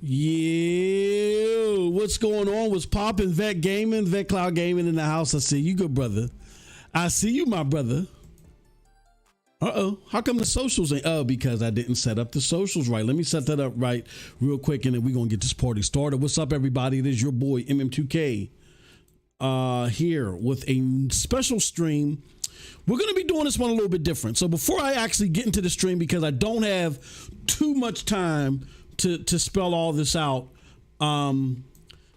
Yeah, what's going on? What's popping? Vet Gaming, Vet Cloud Gaming in the house. I see you, good brother. I see you, my brother. How come the socials ain't? Oh, because I didn't set up the socials right. Let me set that up right real quick, and then we're gonna get this party started. What's up, everybody? It is your boy MM2K here with a special stream. We're gonna be doing this one a little bit different. So before I actually get into the stream, because I don't have too much time to spell all this out,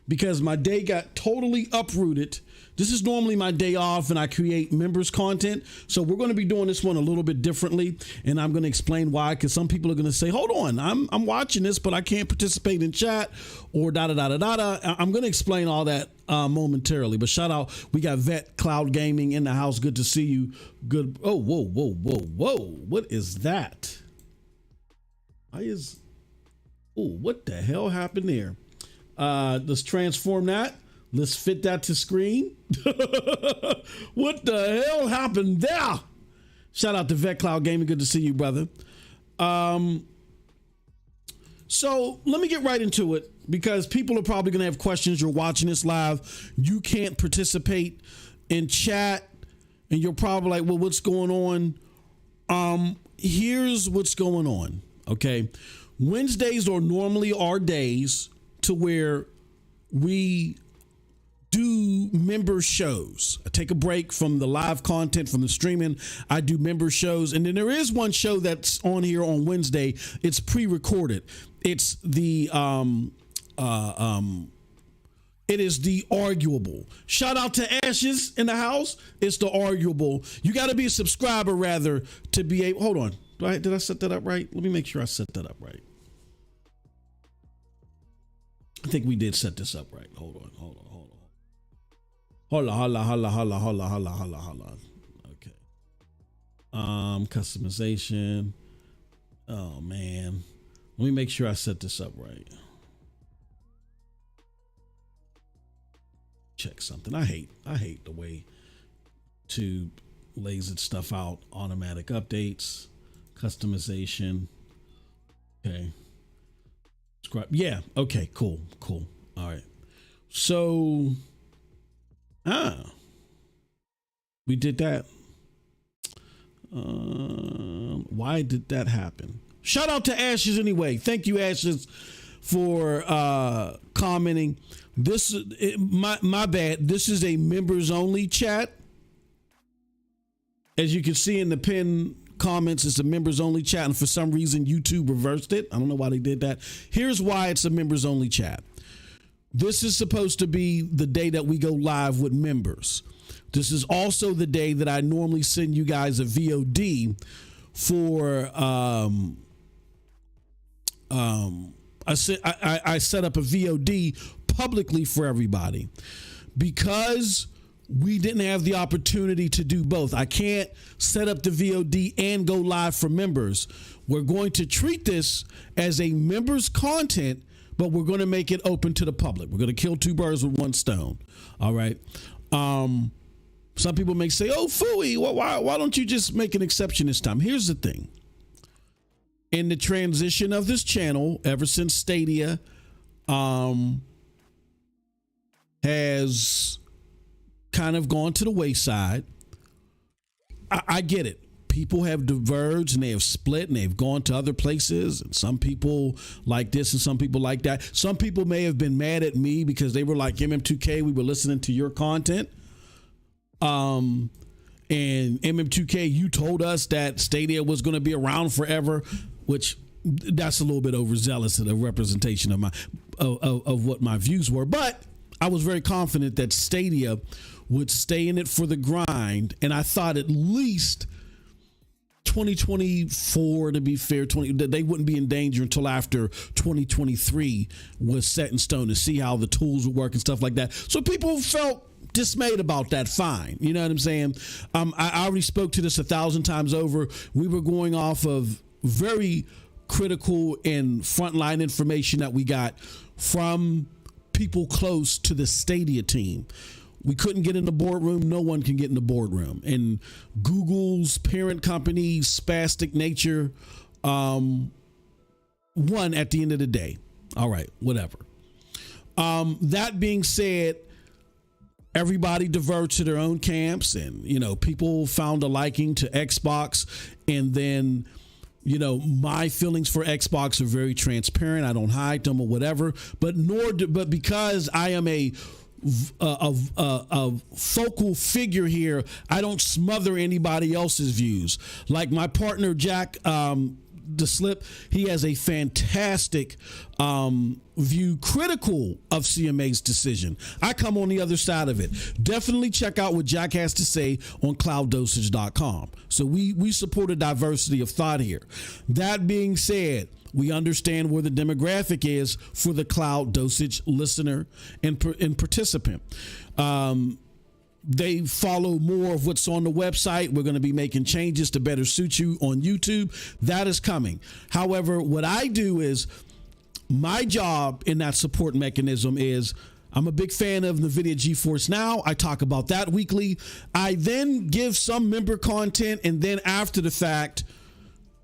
because my day got totally uprooted. This is normally my day off and I create members content. So we're going to be doing this one a little bit differently, and I'm going to explain why, because some people are going to say, hold on, I'm watching this, but I can't participate in chat or da-da-da-da-da-da. I'm going to explain all that momentarily, but shout out. We got Vet Cloud Gaming in the house. Good to see you. Good. Oh, whoa. What is that? What the hell happened there? Let's transform that. Let's fit that to screen. What the hell happened there? Shout out to Vet Cloud Gaming. Good to see you, brother. So let me get right into it, because people are probably going to have questions. You're watching this live. You can't participate in chat, and you're probably like, well, what's going on? Here's what's going on. Okay. Wednesdays are normally our days to where we do member shows. I take a break from the live content, from the streaming. I do member shows. And then there is one show that's on here on Wednesday. It's pre-recorded. It's the it is the arguable. Shout out to Ashes in the house. It's the arguable. You got to be a subscriber rather to be able. Hold on. Did I set that up right? Let me make sure I set that up right. I think we did set this up right. Hold on. Okay. Customization. Oh man. Let me make sure I set this up right. Check something. I hate the way to lays it stuff out. Automatic updates, customization. Okay. Yeah. Okay. Cool. All right. So, we did that. Why did that happen? Shout out to Ashes anyway. Thank you, Ashes, for commenting. My bad. This is a members only chat. As you can see in the pin comments, it's a members only chat, and for some reason YouTube reversed it. I don't know why they did that. Here's why it's a members only chat. This is supposed to be the day that we go live with members. This is also the day that I normally send you guys a VOD for I set up a VOD publicly for everybody, because we didn't have the opportunity to do both. I can't set up the VOD and go live for members. We're going to treat this as a members content, but we're going to make it open to the public. We're going to kill two birds with one stone. All right. Some people may say, oh, phooey, why don't you just make an exception this time? Here's the thing. In the transition of this channel, ever since Stadia has kind of gone to the wayside, I get it. People have diverged and they have split and they've gone to other places, and some people like this and some people like that. Some people may have been mad at me because they were like, MM2K, we were listening to your content. And MM2K, you told us that Stadia was going to be around forever, which that's a little bit overzealous in the representation of of what my views were. But I was very confident that Stadia would stay in it for the grind, and I thought at least 2024, to be fair, they wouldn't be in danger until after 2023 was set in stone, to see how the tools would work and stuff like that. So people felt dismayed about that. Fine. You know what I'm saying? I already spoke to this 1,000 times over. We were going off of very critical and frontline information that we got from people close to the Stadia team. We couldn't get in the boardroom. No one can get in the boardroom. And Google's parent company, spastic nature, won at the end of the day. All right, whatever. That being said, everybody diverged to their own camps, and, you know, people found a liking to Xbox. And then, you know, my feelings for Xbox are very transparent. I don't hide them or whatever, but because I am a focal figure here, I don't smother anybody else's views. Like my partner, Jack, the Slip, he has a fantastic view critical of CMA's decision. I come on the other side of it. Definitely check out what Jack has to say on CloudDosage.com. So we support a diversity of thought here. That being said, we understand where the demographic is for the Cloud Dosage listener and participant. They follow more of what's on the website. We're going to be making changes to better suit you on YouTube. That is coming. However, what I do is, my job in that support mechanism is, I'm a big fan of NVIDIA Geforce Now. I talk about that weekly. I then give some member content, and then after the fact,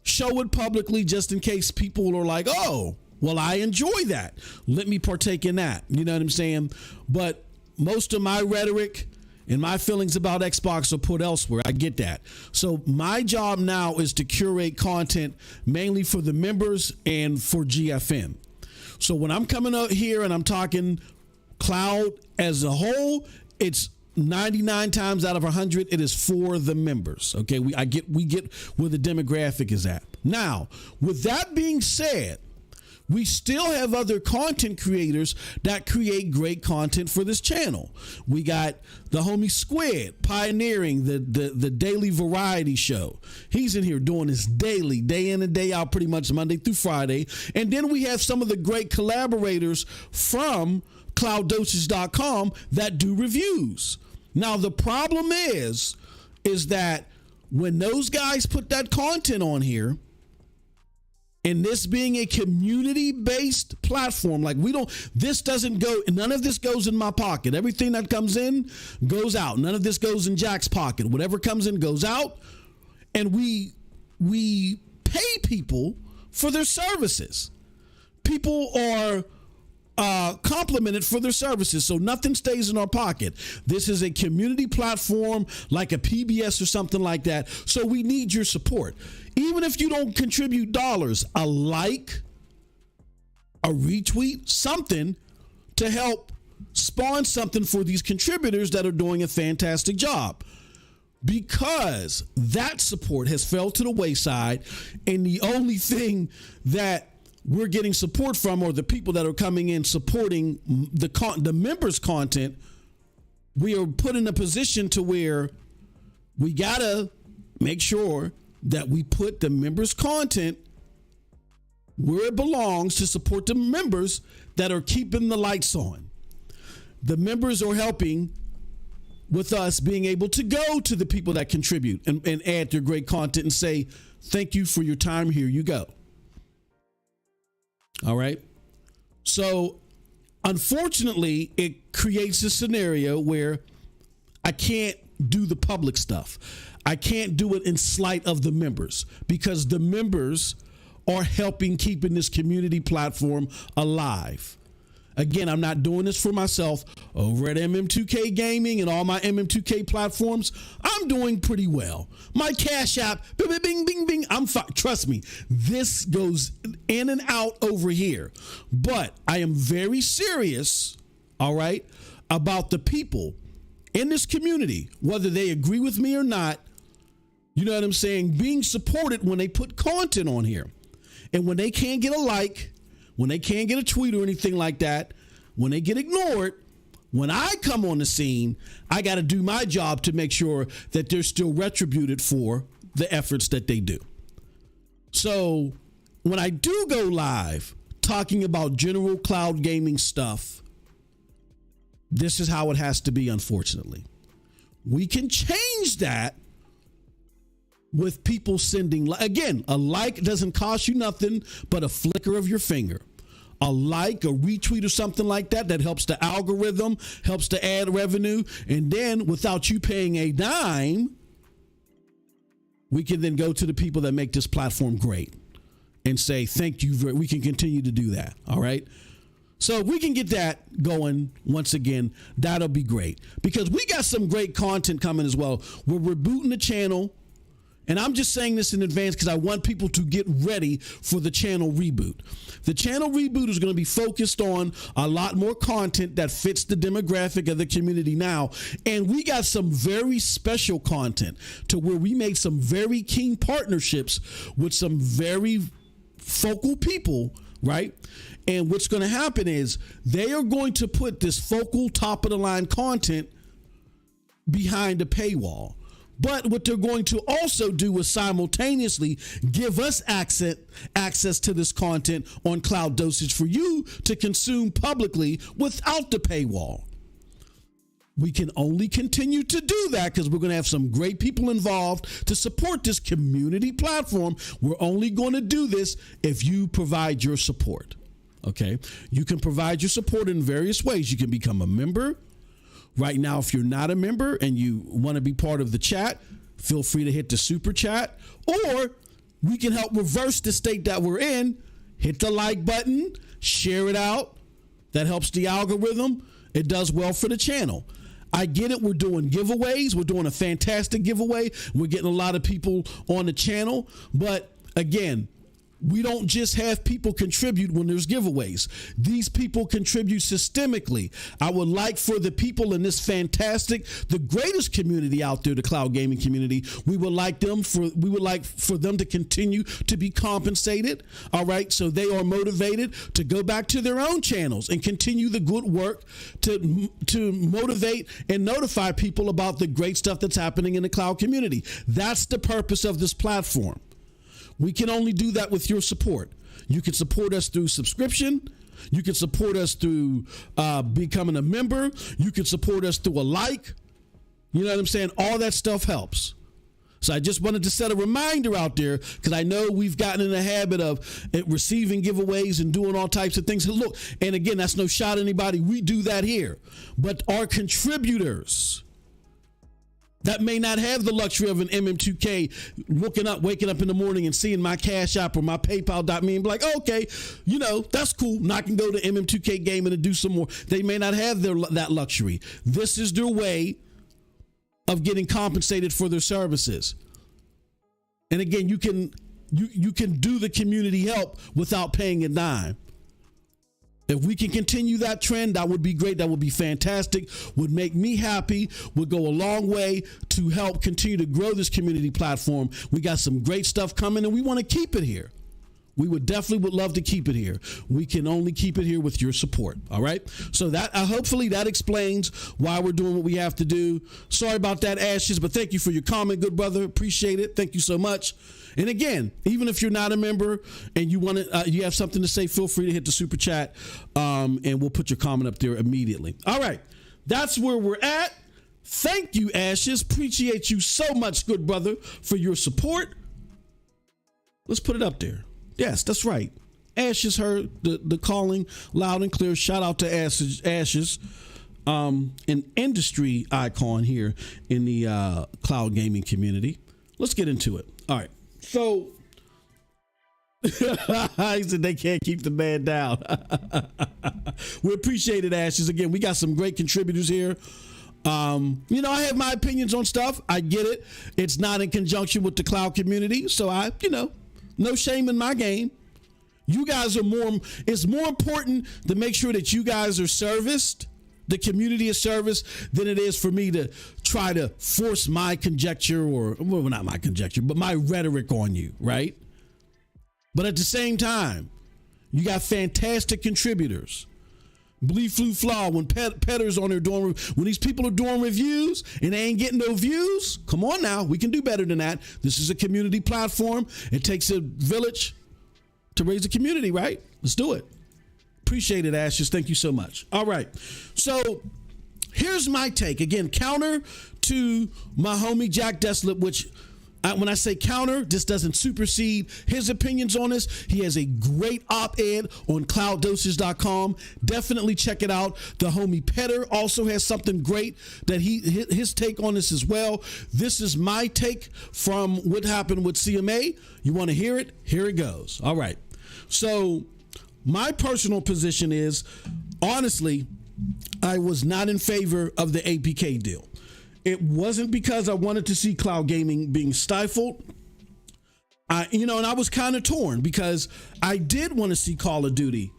show it publicly just in case people are like, oh, well, I enjoy that. Let me partake in that. You know what I'm saying? But most of my rhetoric and my feelings about Xbox are put elsewhere. I get that. So my job now is to curate content mainly for the members and for GFN. So when I'm coming out here and I'm talking cloud as a whole, it's 99 times out of 100, it is for the members. Okay, we get where the demographic is at. Now, with that being said, we still have other content creators that create great content for this channel. We got the homie Squid pioneering the daily variety show. He's in here doing this daily, day in and day out, pretty much Monday through Friday. And then we have some of the great collaborators from CloudDosage.com that do reviews. Now, the problem is that when those guys put that content on here, and this being a community-based platform, like none of this goes in my pocket. Everything that comes in goes out. None of this goes in Jack's pocket. Whatever comes in goes out. And we pay people for their services. People are complimented for their services, so nothing stays in our pocket. This is a community platform like a PBS or something like that, so we need your support. Even if you don't contribute dollars, a like, a retweet, something to help spawn something for these contributors that are doing a fantastic job. Because that support has fell to the wayside, and the only thing that we're getting support from are the people that are coming in supporting the members' content. We are put in a position to where we gotta make sure that we put the members' content where it belongs to support the members that are keeping the lights on. The members are helping with us being able to go to the people that contribute and add their great content and say, thank you for your time. Here you go. All right. So unfortunately, it creates a scenario where I can't do the public stuff. I can't do it in slight of the members, because the members are helping keeping this community platform alive. Again, I'm not doing this for myself. Over at MM2K Gaming and all my MM2K platforms, I'm doing pretty well. My CashApp, bing, bing, bing, bing, I'm fine. Trust me, this goes in and out over here. But I am very serious, all right, about the people in this community, whether they agree with me or not, you know what I'm saying, being supported when they put content on here. And when they can't get a like, when they can't get a tweet or anything like that, when they get ignored, when I come on the scene, I got to do my job to make sure that they're still retributed for the efforts that they do. So when I do go live talking about general cloud gaming stuff, this is how it has to be, unfortunately. We can change that with people sending, again, a like doesn't cost you nothing but a flicker of your finger. A like, a retweet or something like that helps the algorithm, helps to add revenue. And then without you paying a dime, we can then go to the people that make this platform great and say, thank you. We can continue to do that. All right. So if we can get that going once again, that'll be great, because we got some great content coming as well. We're rebooting the channel, and I'm just saying this in advance because I want people to get ready for the channel reboot. The channel reboot is going to be focused on a lot more content that fits the demographic of the community now. And we got some very special content to where we made some very keen partnerships with some very focal people, right? And what's going to happen is they are going to put this focal top of the line content behind a paywall. But what they're going to also do is simultaneously give us access to this content on CloudDosage for you to consume publicly without the paywall. We can only continue to do that because we're going to have some great people involved to support this community platform. We're only going to do this if you provide your support. Okay? You can provide your support in various ways. You can become a member. Right now, if you're not a member and you want to be part of the chat, feel free to hit the super chat, or we can help reverse the state that we're in. Hit the like button, share it out. That helps the algorithm. It does well for the channel. I get it. We're doing giveaways. We're doing a fantastic giveaway. We're getting a lot of people on the channel. But again, we don't just have people contribute when there's giveaways. These people contribute systemically. I would like for the people in this fantastic, the greatest community out there, the cloud gaming community, we would like for them to continue to be compensated. All right. So they are motivated to go back to their own channels and continue the good work to motivate and notify people about the great stuff that's happening in the cloud community. That's the purpose of this platform. We can only do that with your support. You can support us through subscription. You can support us through becoming a member. You can support us through a like. You know what I'm saying? All that stuff helps. So I just wanted to set a reminder out there because I know we've gotten in the habit of receiving giveaways and doing all types of things. Look, and again, that's no shot at anybody. We do that here. But our contributors that may not have the luxury of an MM2K waking up in the morning and seeing my CashApp or my PayPal.me and be like, oh, okay, you know, that's cool. Now I can go to MM2K Gaming and do some more. They may not have that luxury. This is their way of getting compensated for their services. And again, you can do the community help without paying a dime. If we can continue that trend, that would be great. That would be fantastic. Would make me happy. Would go a long way to help continue to grow this community platform. We got some great stuff coming, and we want to keep it here. We would love to keep it here. We can only keep it here with your support. All right. So that hopefully that explains why we're doing what we have to do. Sorry about that, Ashes, but thank you for your comment, good brother. Appreciate it. Thank you so much. And again, even if you're not a member and you want to, you have something to say, feel free to hit the super chat, and we'll put your comment up there immediately. All right. That's where we're at. Thank you, Ashes. Appreciate you so much, good brother, for your support. Let's put it up there. Yes, that's right. Ashes heard the calling loud and clear. Shout out to Ashes, an industry icon here in the cloud gaming community. Let's get into it. All right. So he said they can't keep the man down. We appreciate it, Ashes. Again, we got some great contributors here. You know, I have my opinions on stuff. I get it. It's not in conjunction with the cloud community. So no shame in my game. You guys it's more important to make sure that you guys are serviced, the community is serviced, than it is for me to try to force my conjecture not my conjecture, but my rhetoric on you, right? But at the same time, you got fantastic contributors. Bleed Flu Flaw, when Petter's on there when these people are doing reviews and they ain't getting no views, come on now, we can do better than that. This is a community platform. It takes a village to raise a community, right? Let's do it. Appreciate it, Ashes. Thank you so much. All right. So here's my take. Again, counter to my homie Jack Desolate, which when I say counter, this doesn't supersede his opinions on this. He has a great op-ed on CloudDosage.com. Definitely check it out. The homie Petter also has something great that his take on this as well. This is my take from what happened with CMA. You want to hear it? Here it goes. All right. So my personal position is, honestly, I was not in favor of the ABK deal. It wasn't because I wanted to see cloud gaming being stifled. And I was kind of torn because I did want to see Call of Duty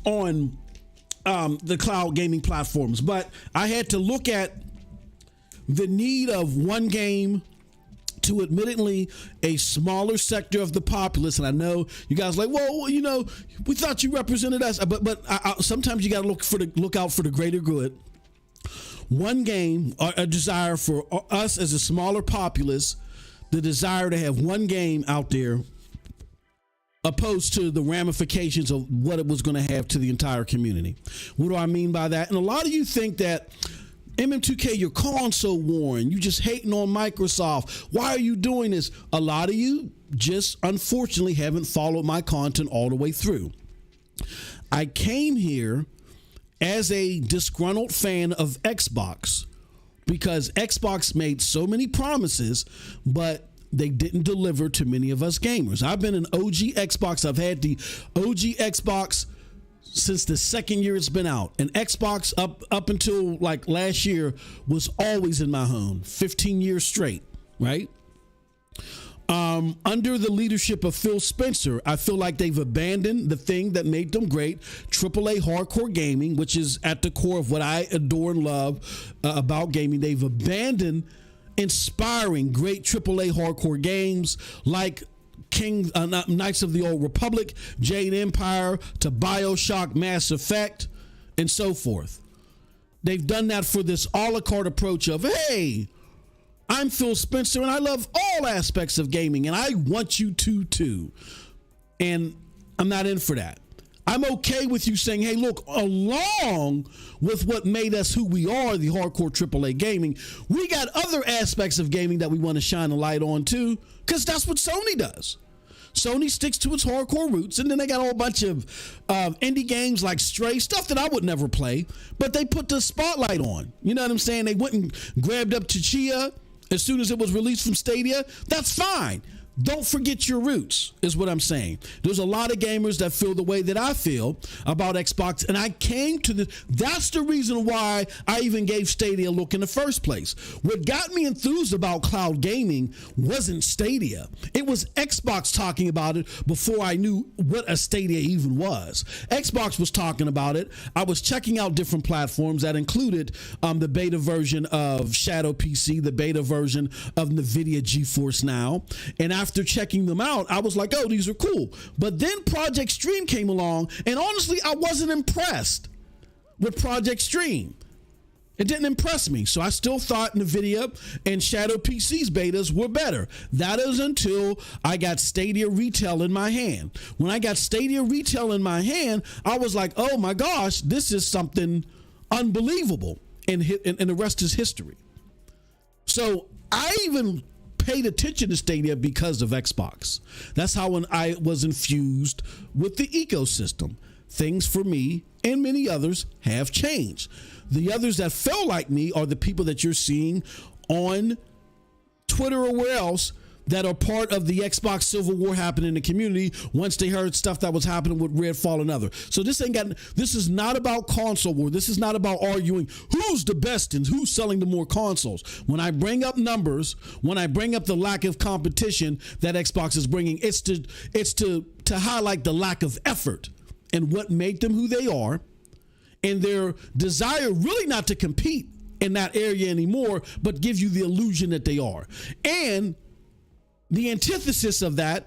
on the cloud gaming platforms, but I had to look at the need of one game to admittedly a smaller sector of the populace. And I know you guys are like, well, we thought you represented us, but sometimes you got to look out for the greater good. One game, a desire for us as a smaller populace, the desire to have one game out there, opposed to the ramifications of what it was going to have to the entire community. What do I mean by that? And a lot of you think that MM2K, you're console warring. You just hating on Microsoft. Why are you doing this? A lot of you just unfortunately haven't followed my content all the way through. I came here as a disgruntled fan of Xbox because Xbox made so many promises, but they didn't deliver to many of us gamers. I've been an OG Xbox. I've had the OG Xbox since the second year it's been out. And Xbox up until like last year was always in my home, 15 years straight, right? Under the leadership of Phil Spencer, I feel like they've abandoned the thing that made them great, AAA hardcore gaming, which is at the core of what I adore and love about gaming. They've abandoned inspiring great AAA hardcore games like Knights of the Old Republic, Jade Empire, to BioShock, Mass Effect, and so forth. They've done that for this a la carte approach of, hey, I'm Phil Spencer and I love all aspects of gaming and I want you to too. And I'm not in for that. I'm okay with you saying, hey, look, along with what made us who we are, the hardcore AAA gaming, we got other aspects of gaming that we want to shine a light on too, because that's what Sony does. Sony sticks to its hardcore roots, and then they got a whole bunch of indie games like Stray, stuff that I would never play, but they put the spotlight on. You know what I'm saying? They went and grabbed up Chichia as soon as it was released from Stadia. That's fine. Don't forget your roots, is what I'm saying. There's a lot of gamers that feel the way that I feel about Xbox, and I came to that's the reason why I even gave Stadia a look in the first place. What got me enthused about cloud gaming wasn't Stadia. It was Xbox talking about it before I knew what a Stadia even was. Xbox was talking about it. I was checking out different platforms that included the beta version of Shadow PC, the beta version of NVIDIA Geforce Now, and after checking them out, I was like, oh, these are cool. But then Project Stream came along, and honestly, I wasn't impressed with Project Stream. It didn't impress me. So I still thought NVIDIA and Shadow PC's betas were better. That is until I got Stadia Retail in my hand. When I got Stadia Retail in my hand, I was like, oh my gosh, this is something unbelievable. And the rest is history. So I even paid attention to Stadia because of Xbox. That's how when I was infused with the ecosystem, things for me and many others have changed. The others that felt like me are the people that you're seeing on Twitter or where else that are part of the Xbox Civil War happening in the community once they heard stuff that was happening with Redfall and other. So this is not about console war. This is not about arguing who's the best and who's selling the more consoles. When I bring up numbers, when I bring up the lack of competition that Xbox is bringing, it's to highlight the lack of effort and what made them who they are and their desire really not to compete in that area anymore, but give you the illusion that they are. And the antithesis of that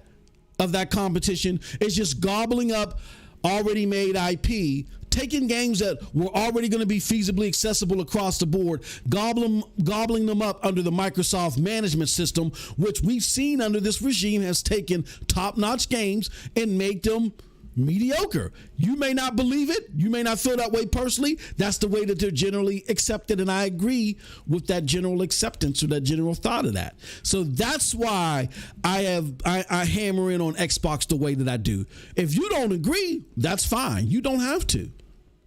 competition is just gobbling up already made IP, taking games that were already going to be feasibly accessible across the board, gobbling them up under the Microsoft management system, which we've seen under this regime has taken top-notch games and made them mediocre. You may not believe it. You may not feel that way personally. That's the way that they're generally accepted, and I agree with that general acceptance or that general thought of that. So that's why I hammer in on Xbox the way that I do. If you don't agree, that's fine. You don't have to.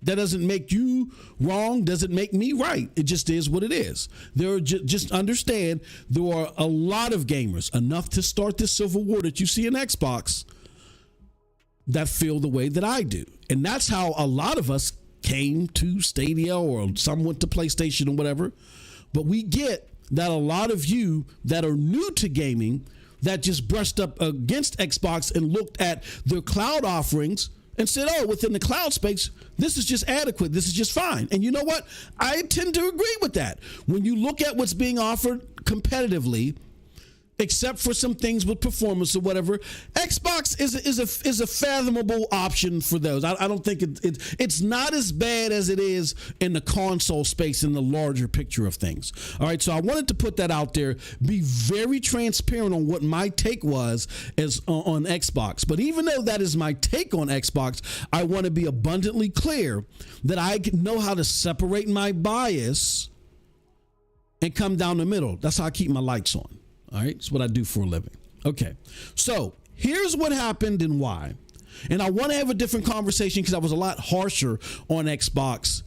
That doesn't make you wrong, doesn't make me right. It just is what it is. There are just understand there are a lot of gamers, enough to start this civil war that you see in Xbox, that feel the way that I do. And that's how a lot of us came to Stadia, or some went to PlayStation or whatever. But we get that a lot of you that are new to gaming, that just brushed up against Xbox and looked at their cloud offerings and said, oh, within the cloud space, this is just adequate. This is just fine. And you know what? I tend to agree with that. When you look at what's being offered competitively, except for some things with performance or whatever, Xbox is a fathomable option for those. I don't think it's not as bad as it is in the console space in the larger picture of things. All right, so I wanted to put that out there, be very transparent on what my take was as on Xbox. But even though that is my take on Xbox, I want to be abundantly clear that I know how to separate my bias and come down the middle. That's how I keep my lights on. All right, it's what I do for a living. Okay, so here's what happened and why. And I want to have a different conversation because I was a lot harsher on Xbox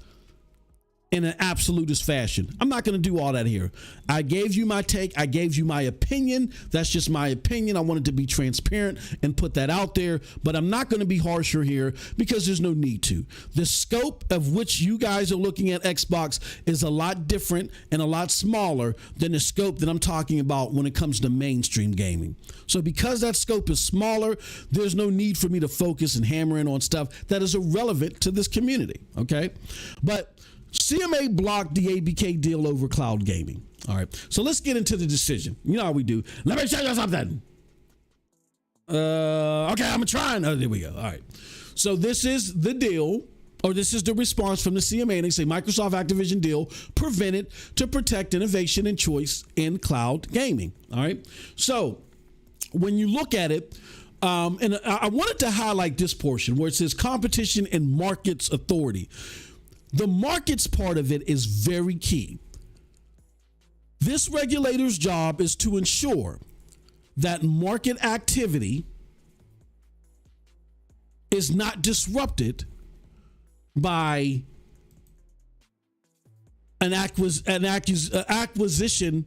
in an absolutist fashion. I'm not going to do all that here. I gave you my take. I gave you my opinion. That's just my opinion. I wanted to be transparent and put that out there, but I'm not going to be harsher here because there's no need to. The scope of which you guys are looking at Xbox is a lot different and a lot smaller than the scope that I'm talking about when it comes to mainstream gaming. So because that scope is smaller, there's no need for me to focus and hammer in on stuff that is irrelevant to this community. Okay. But CMA blocked the ABK deal over cloud gaming. All right, so let's get into the decision. You know how we do. Let me show you something. Okay, I'm trying. Oh, there we go. All right. So this is the deal, or this is the response from the CMA. And they say Microsoft Activision deal prevented to protect innovation and choice in cloud gaming. All right. So when you look at it, and I wanted to highlight this portion where it says competition and markets authority. The markets part of it is very key. This regulator's job is to ensure that market activity is not disrupted by an acquisition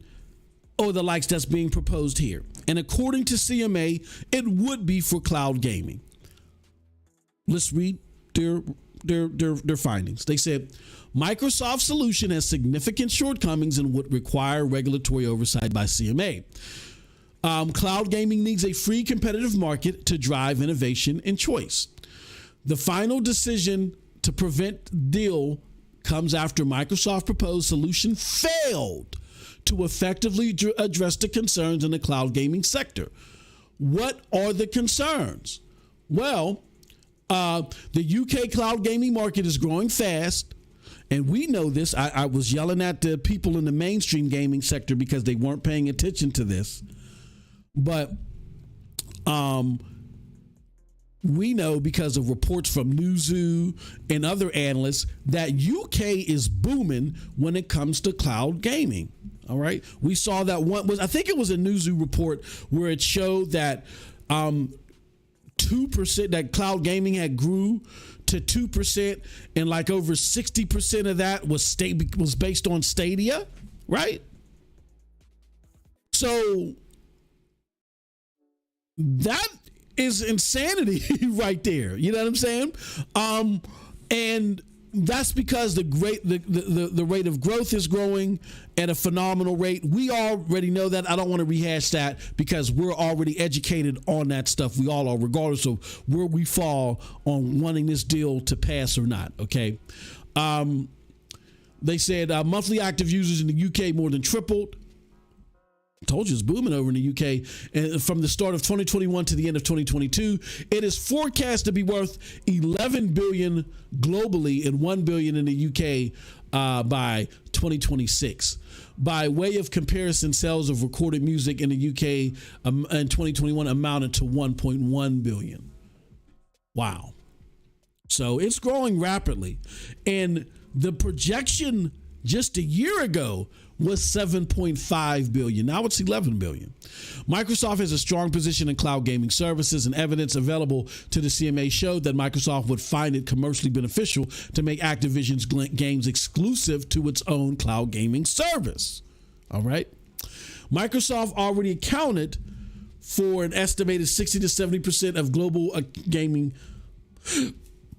or the likes that's being proposed here. And according to CMA, it would be for cloud gaming. Let's read their findings. They said Microsoft's solution has significant shortcomings and would require regulatory oversight by CMA. Cloud gaming needs a free competitive market to drive innovation and choice. The final decision to prevent deal comes after Microsoft proposed solution failed to effectively address the concerns in the cloud gaming sector. What are the concerns? Well, the UK cloud gaming market is growing fast, and we know this. I was yelling at the people in the mainstream gaming sector because they weren't paying attention to this. But we know because of reports from Newzoo and other analysts that UK is booming when it comes to cloud gaming. All right. We saw that I think it was a Newzoo report where it showed that 2% that cloud gaming had grew to 2%, and like over 60% of that was based on Stadia, right? So that is insanity right there. You know what I'm saying? And that's because the rate of growth is growing at a phenomenal rate. We already know that. I don't want to rehash that because we're already educated on that stuff. We all are, regardless of where we fall on wanting this deal to pass or not. Okay. They said monthly active users in the UK more than tripled. Told you it's booming over in the UK. And from the start of 2021 to the end of 2022, it is forecast to be worth 11 billion globally and 1 billion in the UK by 2026. By way of comparison, sales of recorded music in the UK in 2021 amounted to 1.1 billion. Wow. So it's growing rapidly. And the projection just a year ago was 7.5 billion. Now it's 11 billion. Microsoft has a strong position in cloud gaming services, and evidence available to the CMA showed that Microsoft would find it commercially beneficial to make Activision's games exclusive to its own cloud gaming service. All right. Microsoft already accounted for an estimated 60 to 70% of global gaming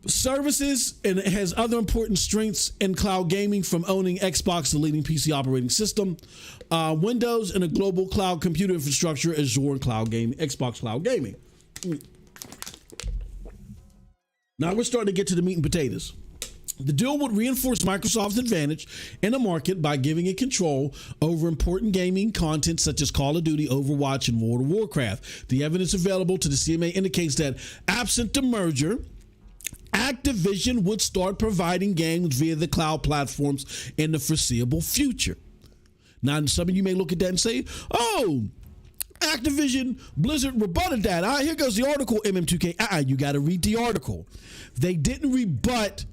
services, and it has other important strengths in cloud gaming, from owning Xbox, the leading PC operating system, Windows, and a global cloud computer infrastructure, Azure, and cloud gaming, Xbox cloud gaming. Now we're starting to get to the meat and potatoes. The deal would reinforce Microsoft's advantage in the market by giving it control over important gaming content such as Call of Duty, Overwatch, and World of Warcraft. The evidence available to the CMA indicates that absent the merger, Activision would start providing games via the cloud platforms in the foreseeable future. Now, some of you may look at that and say, oh, Activision Blizzard rebutted that. All right, here goes the article, MM2K. You got to read the article. They didn't rebut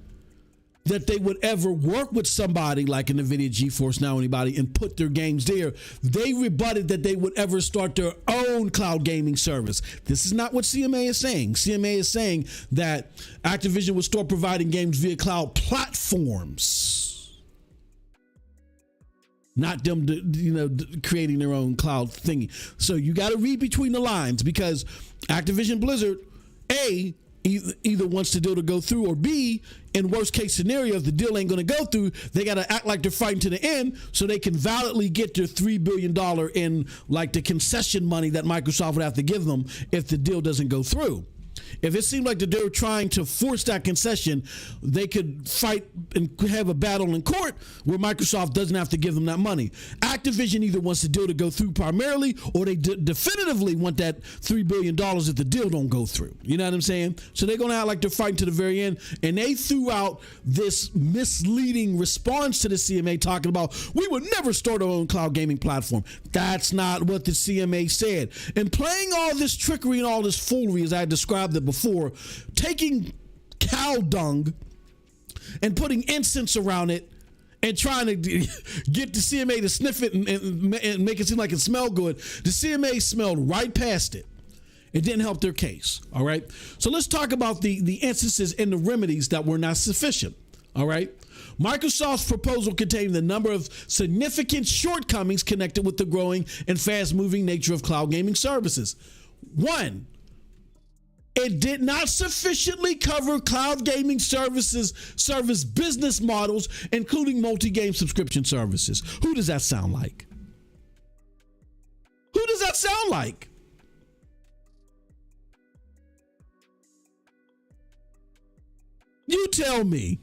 that they would ever work with somebody like NVIDIA, Geforce, now anybody, and put their games there. They rebutted that they would ever start their own cloud gaming service. This is not what CMA is saying. CMA is saying that Activision would start providing games via cloud platforms, not them, creating their own cloud thingy. So you got to read between the lines, because Activision Blizzard, A, either wants the deal to go through, or B, in worst case scenario, if the deal ain't going to go through, they got to act like they're fighting to the end so they can validly get their $3 billion in like the concession money that Microsoft would have to give them if the deal doesn't go through. If it seemed like that they're trying to force that concession, they could fight and have a battle in court where Microsoft doesn't have to give them that money. Activision either wants the deal to go through primarily, or they definitively want that $3 billion if the deal don't go through. You know what I'm saying? So they're going to act like they're fighting to the very end. And they threw out this misleading response to the CMA talking about, we would never start our own cloud gaming platform. That's not what the CMA said. And playing all this trickery and all this foolery, as I described it before, taking cow dung and putting incense around it and trying to get the CMA to sniff it and make it seem like it smelled good. The CMA smelled right past it. It didn't help their case. All right. So let's talk about the instances and the remedies that were not sufficient. All right. Microsoft's proposal contained a number of significant shortcomings connected with the growing and fast-moving nature of cloud gaming services. One, it did not sufficiently cover cloud gaming service business models, including multi-game subscription services. Who does that sound like? Who does that sound like? You tell me.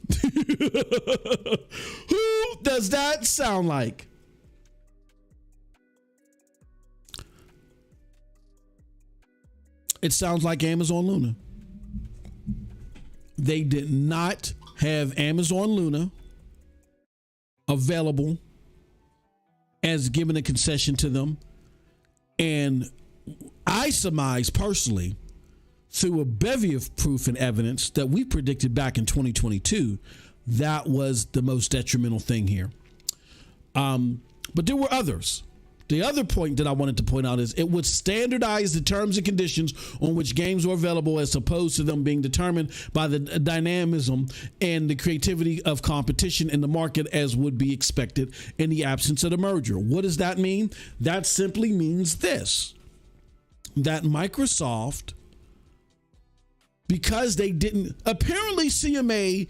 Who does that sound like? It sounds like Amazon Luna. They did not have Amazon Luna available as giving a concession to them. And I surmise personally, through a bevy of proof and evidence that we predicted back in 2022, that was the most detrimental thing here. But there were others. The other point that I wanted to point out is it would standardize the terms and conditions on which games are available, as opposed to them being determined by the dynamism and the creativity of competition in the market, as would be expected in the absence of the merger. What does that mean? That simply means this, that Microsoft, because they didn't, apparently CMA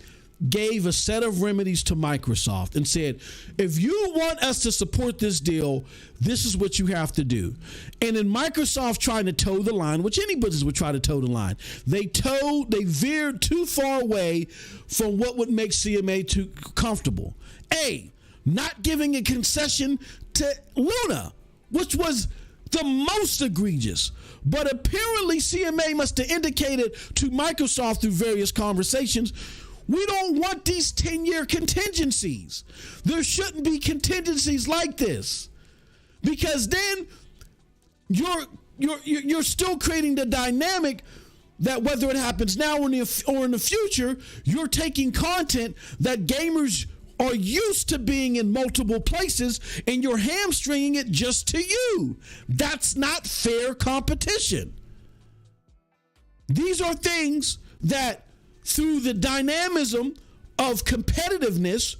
gave a set of remedies to Microsoft and said, if you want us to support this deal, this is what you have to do. And in Microsoft trying to toe the line, which any business would try to toe the line, they veered too far away from what would make CMA too comfortable. A, not giving a concession to Luna, which was the most egregious. But apparently CMA must have indicated to Microsoft through various conversations, we don't want these 10-year contingencies. There shouldn't be contingencies like this, because then you're still creating the dynamic that whether it happens now or in the future, you're taking content that gamers are used to being in multiple places and you're hamstringing it just to you. That's not fair competition. These are things that through the dynamism of competitiveness,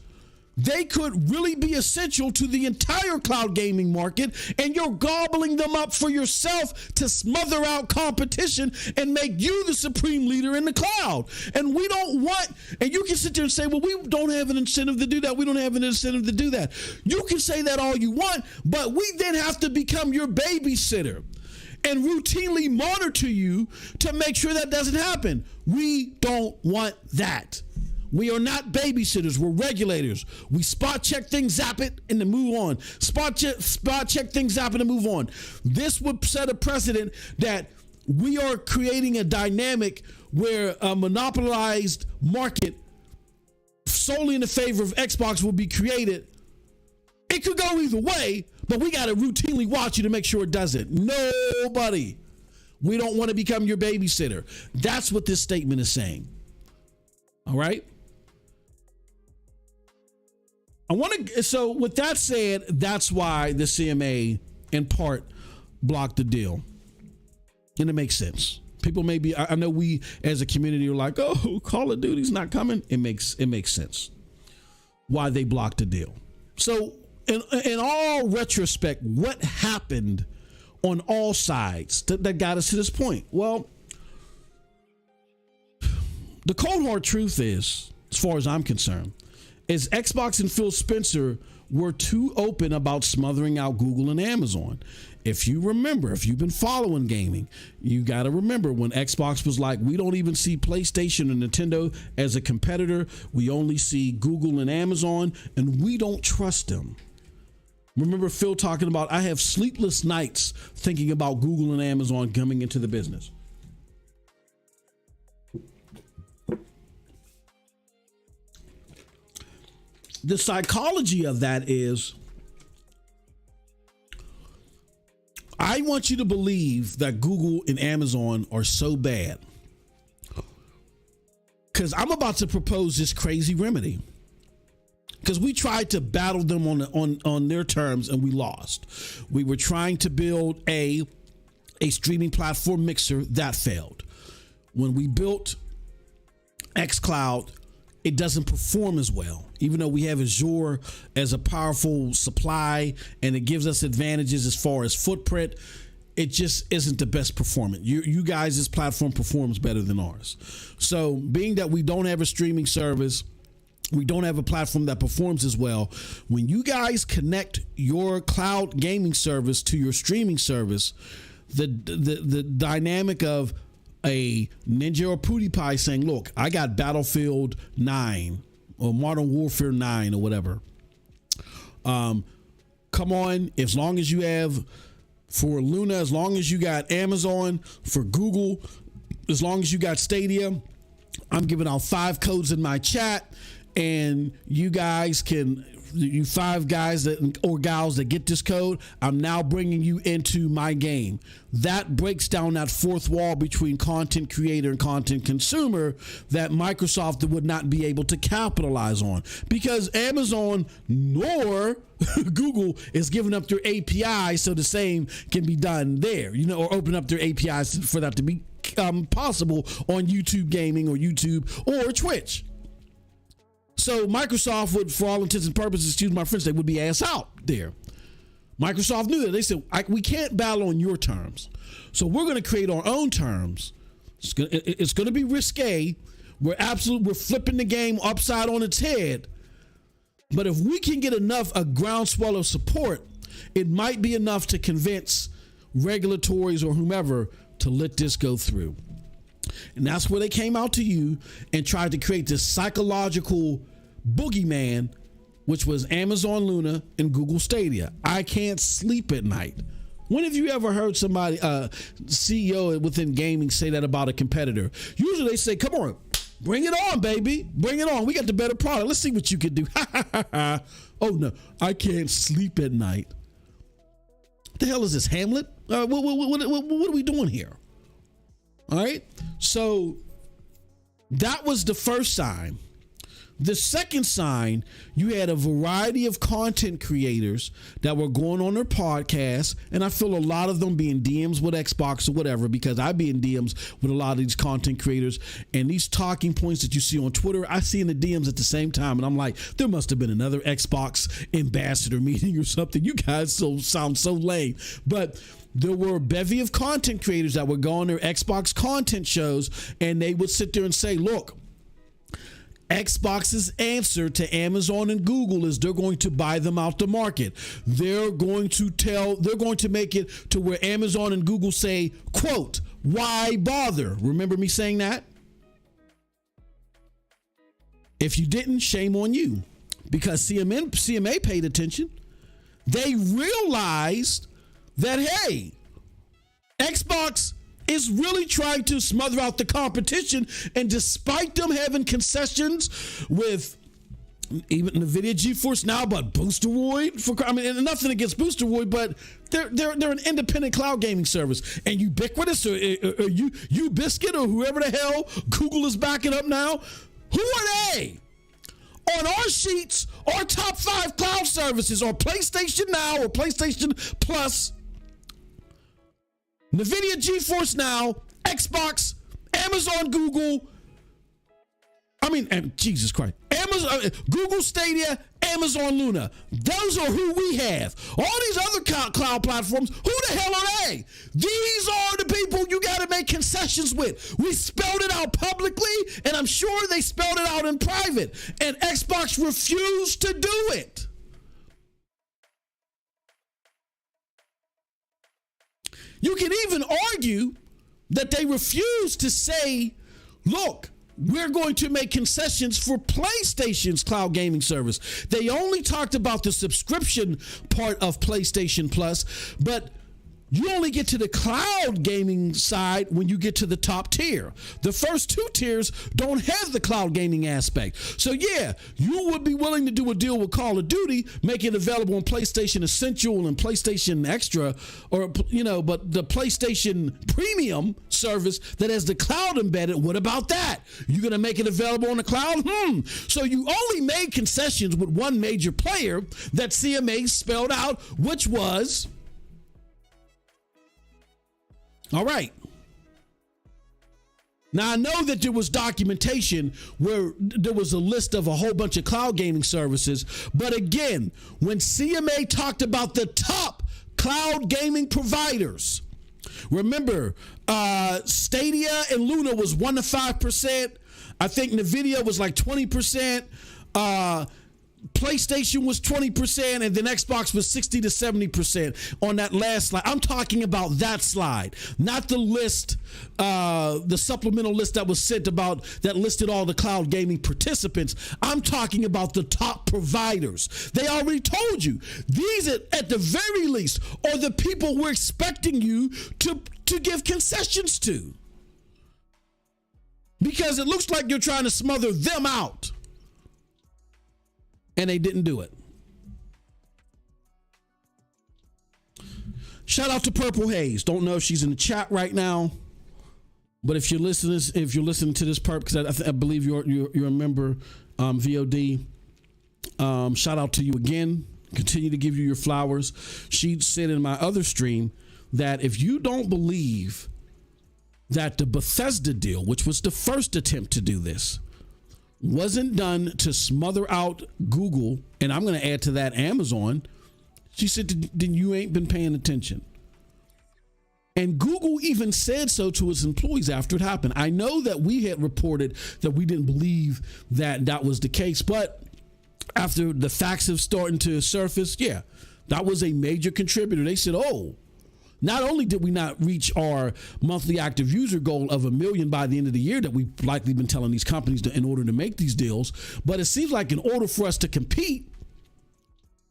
they could really be essential to the entire cloud gaming market, and you're gobbling them up for yourself to smother out competition and make you the supreme leader in the cloud. And we don't want, and you can sit there and say, well, we don't have an incentive to do that. We don't have an incentive to do that. You can say that all you want, but we then have to become your babysitter and routinely monitor you to make sure that doesn't happen. We don't want that. We are not babysitters. We're regulators. We spot check things, zap it, and then move on. Spot check things, zap it, and move on. This would set a precedent that we are creating a dynamic where a monopolized market solely in the favor of Xbox will be created. It could go either way, but we got to routinely watch you to make sure it doesn't. Nobody. We don't want to become your babysitter. That's what this statement is saying. All right. So with that said, that's why the CMA in part blocked the deal. And it makes sense. People may be, I know we as a community are like, oh, Call of Duty's not coming. It makes sense why they blocked the deal. So in all retrospect, what happened on all sides that got us to this point? Well, the cold hard truth is, as far as I'm concerned, is Xbox and Phil Spencer were too open about smothering out Google and Amazon. If you remember, if you've been following gaming, you got to remember when Xbox was like, we don't even see PlayStation and Nintendo as a competitor. We only see Google and Amazon, and we don't trust them. Remember Phil talking about, I have sleepless nights thinking about Google and Amazon coming into the business. The psychology of that is, I want you to believe that Google and Amazon are so bad because I'm about to propose this crazy remedy. Because we tried to battle them on their terms and we lost. We were trying to build a streaming platform mixer that failed. When we built xCloud, it doesn't perform as well. Even though we have Azure as a powerful supply and it gives us advantages as far as footprint, it just isn't the best performance. You guys' platform performs better than ours. So being that we don't have a streaming service, we don't have a platform that performs as well. When you guys connect your cloud gaming service to your streaming service, the dynamic of a Ninja or PewDiePie saying, look, I got Battlefield 9 or Modern Warfare 9 or whatever. Come on, as long as you have for Luna, as long as you got Amazon, for Google, as long as you got Stadia, I'm giving out 5 codes in my chat, and you guys can, you 5 guys or gals that get this code, I'm now bringing you into my game. That breaks down that fourth wall between content creator and content consumer that Microsoft would not be able to capitalize on, because Amazon nor Google is giving up their API so the same can be done there, or open up their APIs for that to be possible on YouTube gaming or YouTube or Twitch. So Microsoft would, for all intents and purposes, excuse my French, they would be ass out there. Microsoft knew that. They said, we can't battle on your terms. So we're going to create our own terms. It's going to be risque. We're flipping the game upside on its head. But if we can get a groundswell of support, it might be enough to convince regulatories or whomever to let this go through. And that's where they came out to you and tried to create this psychological boogeyman, which was Amazon Luna and Google Stadia. I can't sleep at night. When have you ever heard somebody, CEO within gaming, say that about a competitor? Usually they say, come on, bring it on, baby. Bring it on. We got the better product. Let's see what you can do. Oh, no, I can't sleep at night. What the hell is this, Hamlet? What are we doing here? All right. So that was the first sign The second sign, you had a variety of content creators that were going on their podcasts, and I feel a lot of them being DMs with Xbox or whatever, because I be in DMs with a lot of these content creators, and these talking points that you see on Twitter, I see in the DMs at the same time, and I'm like, there must have been another Xbox ambassador meeting or something. You guys sound so lame. But there were a bevy of content creators that would go on their Xbox content shows, and they would sit there and say, look, Xbox's answer to Amazon and Google is they're going to buy them out the market. They're going to make it to where Amazon and Google say, quote, why bother? Remember me saying that? If you didn't, shame on you, because CMA paid attention. They realized that, hey, Xbox is really trying to smother out the competition, and despite them having concessions with even NVIDIA GeForce Now, but Boosteroid, and nothing against Boosteroid, but they're an independent cloud gaming service, and Ubiquitous or Ubiscuit or whoever the hell Google is backing up now, who are they? On our sheets, our top 5 cloud services are PlayStation Now or PlayStation Plus, NVIDIA GeForce Now, Xbox, Amazon, Google. Jesus Christ. Amazon, Google Stadia, Amazon Luna. Those are who we have. All these other cloud platforms, who the hell are they? These are the people you got to make concessions with. We spelled it out publicly, and I'm sure they spelled it out in private. And Xbox refused to do it. You can even argue that they refuse to say, look, we're going to make concessions for PlayStation's cloud gaming service. They only talked about the subscription part of PlayStation Plus, but you only get to the cloud gaming side when you get to the top tier. The first 2 tiers don't have the cloud gaming aspect. So yeah, you would be willing to do a deal with Call of Duty, make it available on PlayStation Essential and PlayStation Extra, or, but the PlayStation Premium service that has the cloud embedded, what about that? You're going to make it available on the cloud? So you only made concessions with one major player that CMA spelled out, which was... All right. Now, I know that there was documentation where there was a list of a whole bunch of cloud gaming services. But again, when CMA talked about the top cloud gaming providers, remember, Stadia and Luna was 1 to 5%. I think NVIDIA was like 20%. PlayStation was 20%, and then Xbox was 60 to 70% on that last slide. I'm talking about that slide, not the list, the supplemental list that was sent about that listed all the cloud gaming participants. I'm talking about the top providers. They already told you these, at the very least, are the people we're expecting you to give concessions to, because it looks like you're trying to smother them out. And they didn't do it. Shout out to Purple Haze. Don't know if she's in the chat right now, but if you're listening to this, Perp, because I believe you're a member, VOD. Shout out to you again. Continue to give you your flowers. She said in my other stream that if you don't believe that the Bethesda deal, which was the first attempt to do this, wasn't done to smother out Google, and I'm going to add to that Amazon, she said, then you ain't been paying attention. And Google even said so to its employees after it happened. I know that we had reported that we didn't believe that that was the case, but after the facts have started to surface, yeah, that was a major contributor. They said, oh, not only did we not reach our monthly active user goal of 1 million by the end of the year that we've likely been telling these companies in order to make these deals, but it seems like in order for us to compete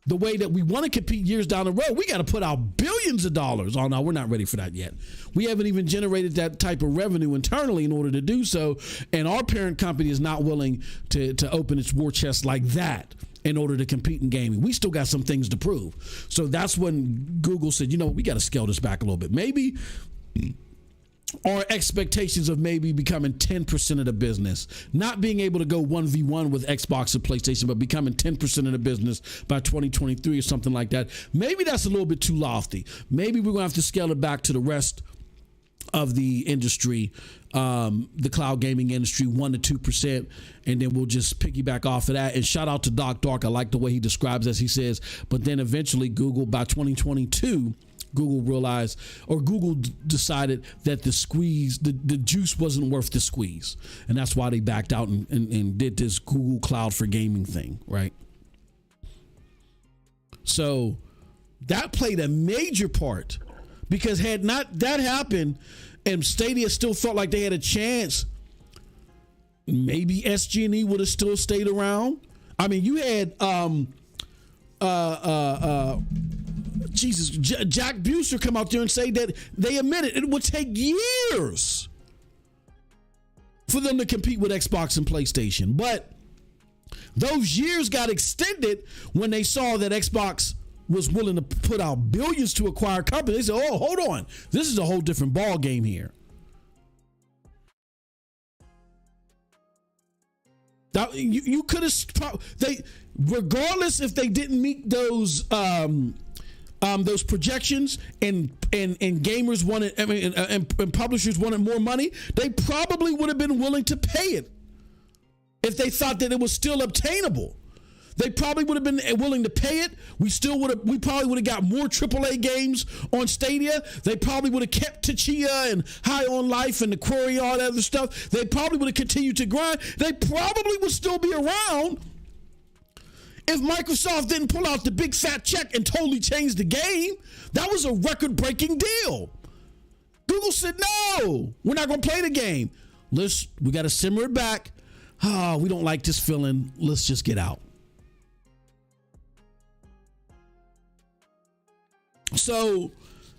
the way that we want to compete years down the road, we got to put out billions of dollars. Oh, no, we're not ready for that yet. We haven't even generated that type of revenue internally in order to do so, and our parent company is not willing to open its war chest like that in order to compete in gaming. We still got some things to prove. So that's when Google said, we got to scale this back a little bit. Maybe or expectations of maybe becoming 10% of the business, not being able to go 1v1 with Xbox and PlayStation, but becoming 10% of the business by 2023 or something like that. Maybe that's a little bit too lofty. Maybe we're going to have to scale it back to the rest of the industry, the cloud gaming industry, 1 to 2%, and then we'll just piggyback off of that. And shout out to Doc Dark. I like the way he describes, as he says, but then eventually Google, by 2022, Google realized, or Google decided that the squeeze, the juice wasn't worth the squeeze. And that's why they backed out and did this Google Cloud for Gaming thing, right? So that played a major part, because had not that happened and Stadia still felt like they had a chance, maybe SG&E would have still stayed around. I mean, you had Jack Buser come out there and say that they admitted it would take years for them to compete with Xbox and PlayStation. But those years got extended when they saw that Xbox was willing to put out billions to acquire companies. They said, oh, hold on. This is a whole different ball game here. Now, you could have, regardless if they didn't meet those projections and gamers wanted, and publishers wanted more money, they probably would have been willing to pay it if they thought that it was still obtainable. They probably would have been willing to pay it. We probably would have got more AAA games on Stadia. They probably would have kept Tachia and High on Life and the Quarry, all that other stuff. They probably would have continued to grind. They probably would still be around if Microsoft didn't pull out the big fat check and totally change the game. That was a record-breaking deal. Google said, no, we're not going to play the game. We got to simmer it back. We don't like this feeling. Let's just get out. So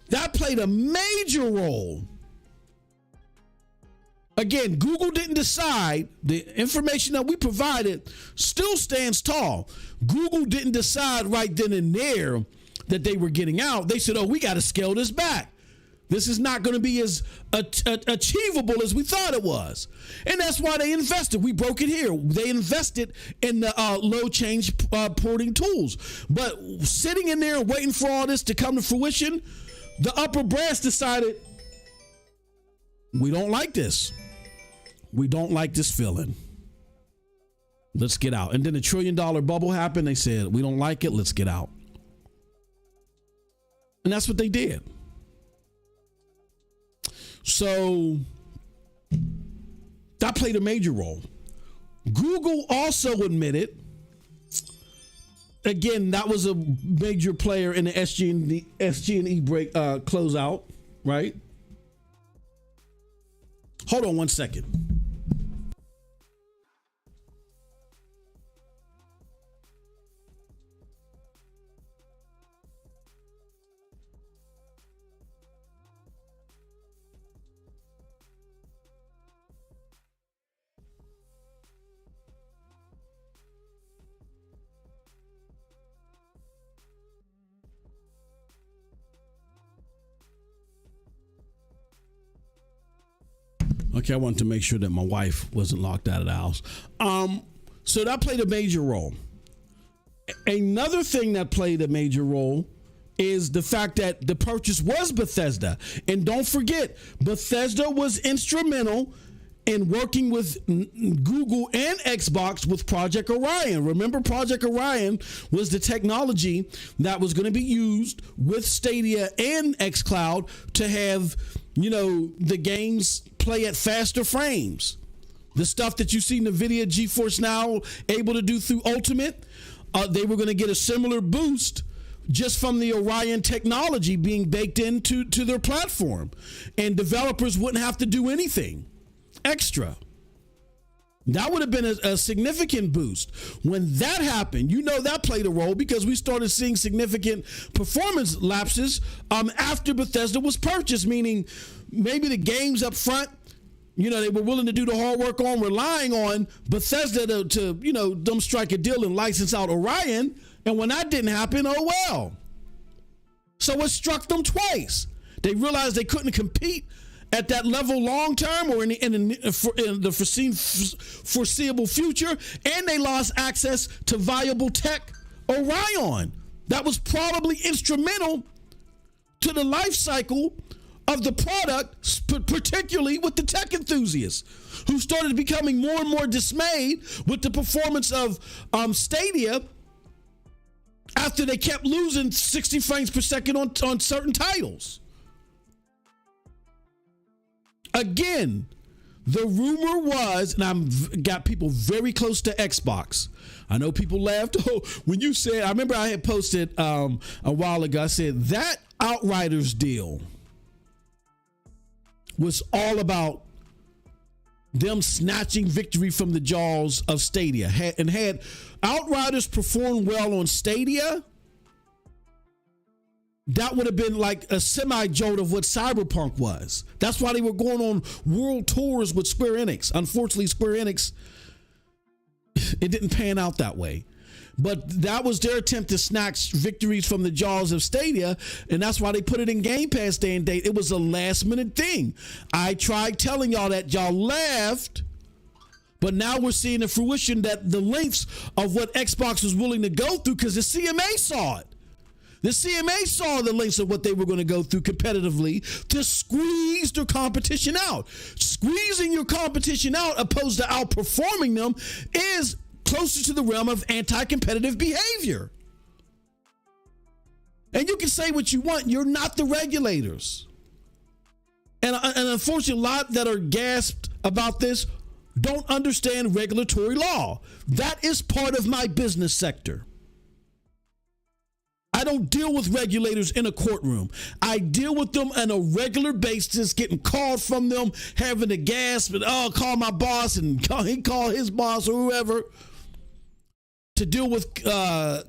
that played a major role. Again, Google didn't decide. The information that we provided still stands tall. Google didn't decide right then and there that they were getting out. They said, oh, we got to scale this back. This is not going to be as achievable as we thought it was. And that's why they invested. We broke it here. They invested in the low change porting tools. But sitting in there and waiting for all this to come to fruition, the upper brass decided, we don't like this. We don't like this feeling. Let's get out. And then the $1 trillion bubble happened. They said, we don't like it. Let's get out. And that's what they did. So that played a major role. Google also admitted, again, that was a major player in the SG&E break closeout, right? Hold on one second. Okay, I wanted to make sure that my wife wasn't locked out of the house. So that played a major role. Another thing that played a major role is the fact that the purchase was Bethesda. And don't forget, Bethesda was instrumental in working with Google and Xbox with Project Orion. Remember, Project Orion was the technology that was going to be used with Stadia and xCloud to have, the games play at faster frames. The stuff that you see NVIDIA Geforce now able to do through Ultimate, they were going to get a similar boost just from the Orion technology being baked into their platform. And developers wouldn't have to do anything extra. That would have been a significant boost. When that happened, that played a role because we started seeing significant performance lapses after Bethesda was purchased, meaning maybe the games up front, they were willing to do the hard work on, relying on Bethesda to them strike a deal and license out Orion. And when that didn't happen, oh well. So it struck them twice. They realized they couldn't compete at that level long term or in the foreseeable future, and they lost access to viable tech Orion that was probably instrumental to the life cycle of the product, particularly with the tech enthusiasts who started becoming more and more dismayed with the performance of Stadia after they kept losing 60 frames per second on certain titles. Again, the rumor was, and I've got people very close to Xbox. I know people laughed. Oh, when you said, I remember I had posted a while ago, I said that Outriders deal was all about them snatching victory from the jaws of Stadia. Had Outriders performed well on Stadia, that would have been like a semi-jolt of what Cyberpunk was. That's why they were going on world tours with Square Enix. Unfortunately, Square Enix, it didn't pan out that way. But that was their attempt to snatch victories from the jaws of Stadia, and that's why they put it in Game Pass day and date. It was a last-minute thing. I tried telling y'all that, y'all laughed, but now we're seeing the fruition that the lengths of what Xbox was willing to go through, because the CMA saw it. The CMA saw the lengths of what they were going to go through competitively to squeeze their competition out. Squeezing your competition out opposed to outperforming them is closer to the realm of anti-competitive behavior. And you can say what you want. You're not the regulators. And unfortunately, a lot that are gasped about this don't understand regulatory law. That is part of my business sector. I don't deal with regulators in a courtroom. I deal with them on a regular basis, getting called from them, having to gasp and call my boss and call his boss or whoever to deal with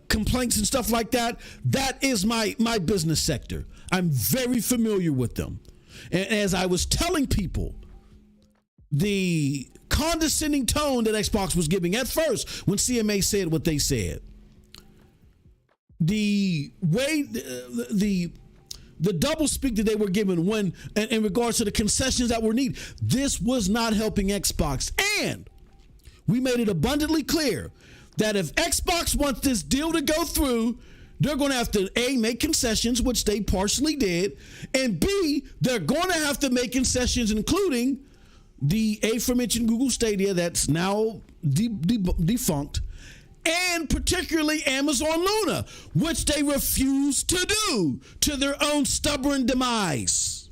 complaints and stuff like that. That is my business sector. I'm very familiar with them. And as I was telling people, the condescending tone that Xbox was giving at first when CMA said what they said, the way the double speak that they were given when in regards to the concessions that were needed, this was not helping Xbox. And we made it abundantly clear that if Xbox wants this deal to go through, they're going to have to A, make concessions, which they partially did, and B, they're going to have to make concessions, including the aforementioned Google Stadia that's now defunct, and particularly Amazon Luna, which they refuse to do to their own stubborn demise.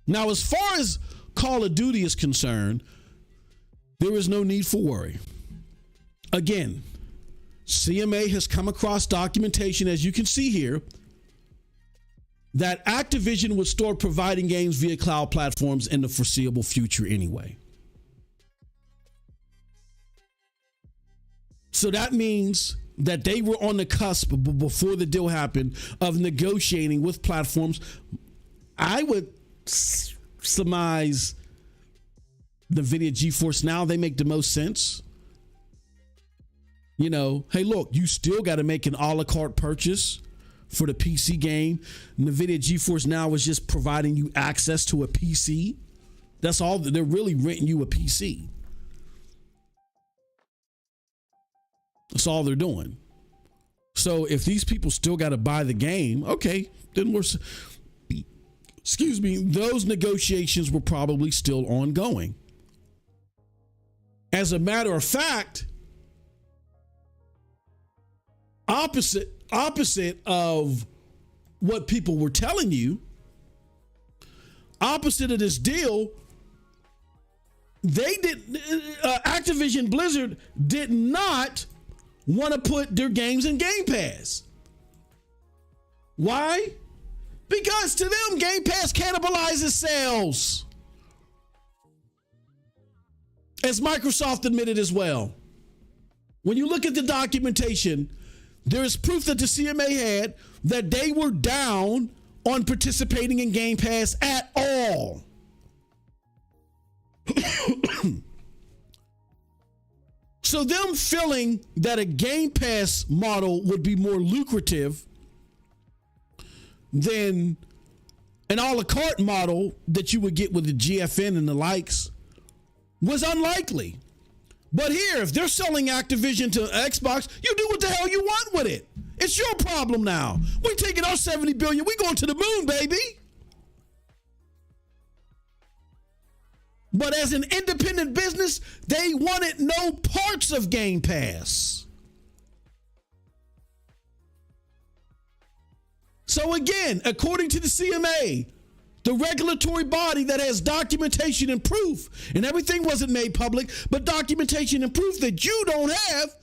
Now, as far as Call of Duty is concerned, there is no need for worry. Again, CMA has come across documentation, as you can see here, that Activision would start providing games via cloud platforms in the foreseeable future anyway. So that means that they were on the cusp before the deal happened of negotiating with platforms. I would surmise NVIDIA GeForce Now, they make the most sense. You know, hey, look, you still got to make an a la carte purchase for the PC game. NVIDIA GeForce Now is just providing you access to a PC. That's all. They're really renting you a PC. That's all they're doing. So if these people still got to buy the game, okay, then those negotiations were probably still ongoing. As a matter of fact, opposite of what people were telling you, opposite of this deal, Activision Blizzard did not want to put their games in Game Pass. Why? Because to them, Game Pass cannibalizes sales, as Microsoft admitted as well. When you look at the documentation, there is proof that the CMA had that they were down on participating in Game Pass at all. So them feeling that a Game Pass model would be more lucrative than an a la carte model that you would get with the GFN and the likes was unlikely. But here, if they're selling Activision to Xbox, you do what the hell you want with it. It's your problem now. We're taking our $70 billion. We're going to the moon, baby. But as an independent business, they wanted no parts of Game Pass. So again, according to the CMA, the regulatory body that has documentation and proof, and everything wasn't made public, but documentation and proof that you don't have,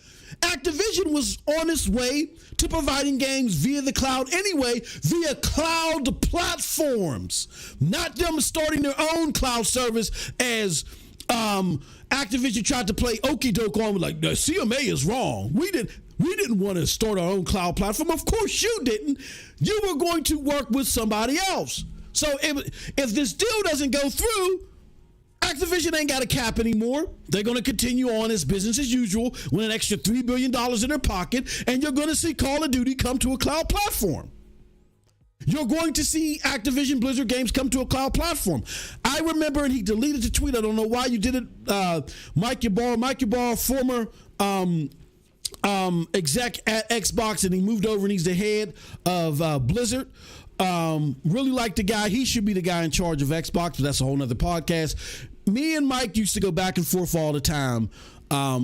Activision was on its way to providing games via the cloud anyway, via cloud platforms, not them starting their own cloud service as Activision tried to play okie doke on, like, the CMA is wrong. We didn't want to start our own cloud platform. Of course you didn't. You were going to work with somebody else. So if this deal doesn't go through, Activision ain't got a cap anymore. They're going to continue on as business as usual with an extra $3 billion in their pocket, and you're going to see Call of Duty come to a cloud platform. You're going to see Activision Blizzard games come to a cloud platform. I remember, and he deleted the tweet. I don't know why you did it. Mike Ybarra, former exec at Xbox, and he moved over and he's the head of Blizzard. Really like the guy. He should be the guy in charge of Xbox, but that's a whole nother podcast. Me and Mike used to go back and forth all the time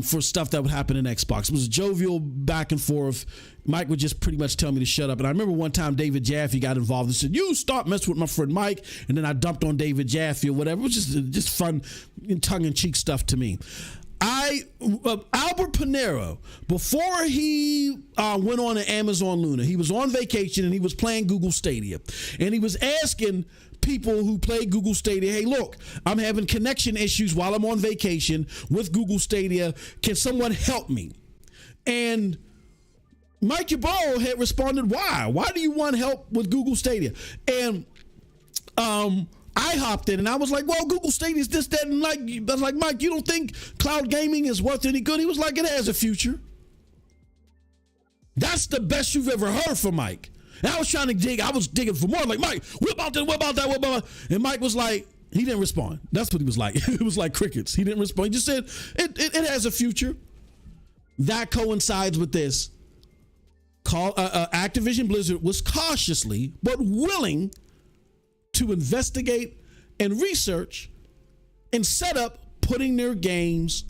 for stuff that would happen in Xbox. It was a jovial back and forth. Mike would just pretty much tell me to shut up. And I remember one time David Jaffe got involved and said, "You stop messing with my friend Mike." And then I dumped on David Jaffe or whatever. It was just fun, tongue-in-cheek stuff to me. Albert Panero, before he went on to Amazon Luna, he was on vacation and he was playing Google Stadia. And he was asking people who play Google Stadia, "Hey, look, I'm having connection issues while I'm on vacation with Google Stadia. Can someone help me?" And Mike Ybarra had responded, "Why? Why do you want help with Google Stadia?" And I hopped in and I was like, "Well, Google Stadia is this, that," and like, I was like, "Mike, you don't think cloud gaming is worth any good?" He was like, "It has a future." That's the best you've ever heard from Mike. And I was trying to dig. I was digging for more. I'm like, "Mike, what about this? What about that? What about that?" And Mike was like, he didn't respond. That's what he was like. It was like crickets. He didn't respond. He just said, it has a future. That coincides with this. Activision Blizzard was cautiously but willing to investigate and research and set up putting their games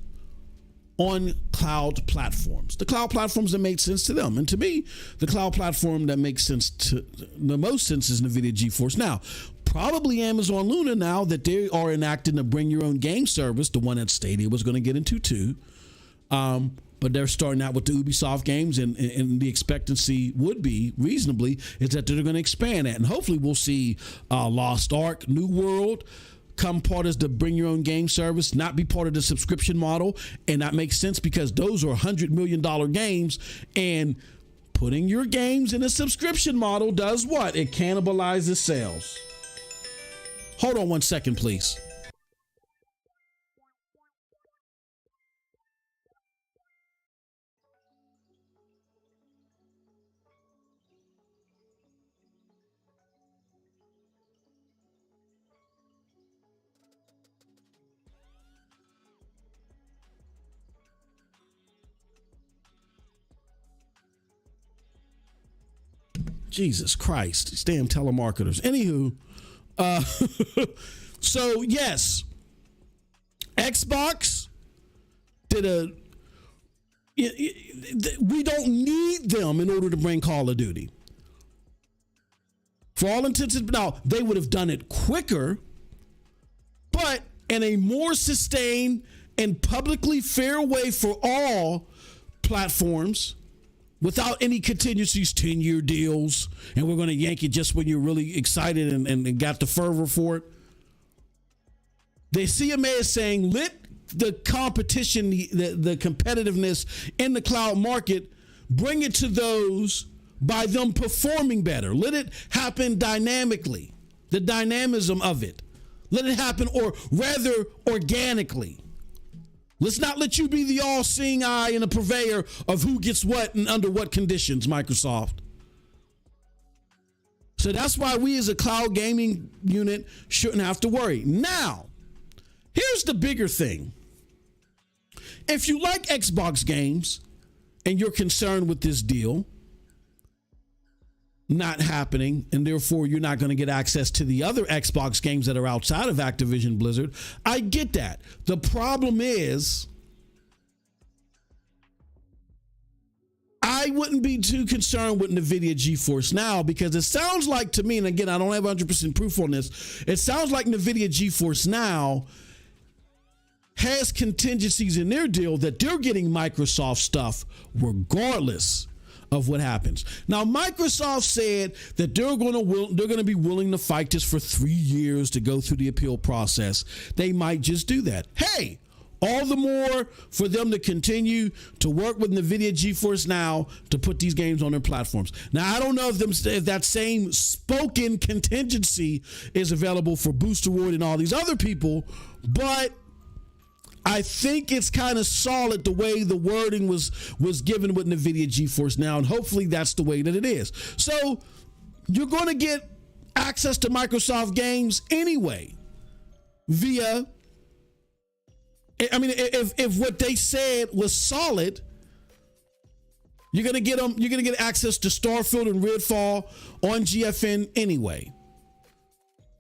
on cloud platforms. The cloud platforms that made sense to them. And to me, the cloud platform that makes sense the most sense is NVIDIA GeForce. Now, probably Amazon Luna, now that they are enacting a bring your own game service, the one that Stadia was going to get into too. But they're starting out with the Ubisoft games, and the expectancy would be reasonably is that they're going to expand that. And hopefully we'll see Lost Ark, New World come part as the bring your own game service, not be part of the subscription model. And that makes sense because those are $100 million games, and putting your games in a subscription model does what? It cannibalizes sales. Hold on one second, please. Jesus Christ, these damn telemarketers. Anywho, so yes, Xbox did we don't need them in order to bring Call of Duty. For all intents and now, they would have done it quicker, but in a more sustained and publicly fair way for all platforms, without any contingencies, 10-year deals, and we're going to yank it just when you're really excited and got the fervor for it. The CMA is saying, let the competition, the competitiveness in the cloud market, bring it to those by them performing better. Let it happen dynamically, the dynamism of it. Let it happen, or rather organically. Let's not let you be the all-seeing eye and a purveyor of who gets what and under what conditions, Microsoft. So that's why we as a cloud gaming unit shouldn't have to worry. Now, here's the bigger thing. If you like Xbox games and you're concerned with this deal not happening, and therefore you're not going to get access to the other Xbox games that are outside of Activision Blizzard, I get that. The problem is, I wouldn't be too concerned with NVIDIA GeForce Now, because it sounds like to me, and again, I don't have 100% proof on this, it sounds like NVIDIA GeForce Now has contingencies in their deal that they're getting Microsoft stuff regardless of what happens. Now, Microsoft said that they're going to be willing to fight this for 3 years to go through the appeal process. They might just do that. Hey, all the more for them to continue to work with NVIDIA GeForce Now to put these games on their platforms. Now, I don't know if that same spoken contingency is available for Boosterwood and all these other people, but I think it's kind of solid the way the wording was given with NVIDIA GeForce Now, and hopefully that's the way that it is. So you're going to get access to Microsoft games anyway via, I mean, if what they said was solid, you're going to get them, you're going to get access to Starfield and Redfall on GFN anyway.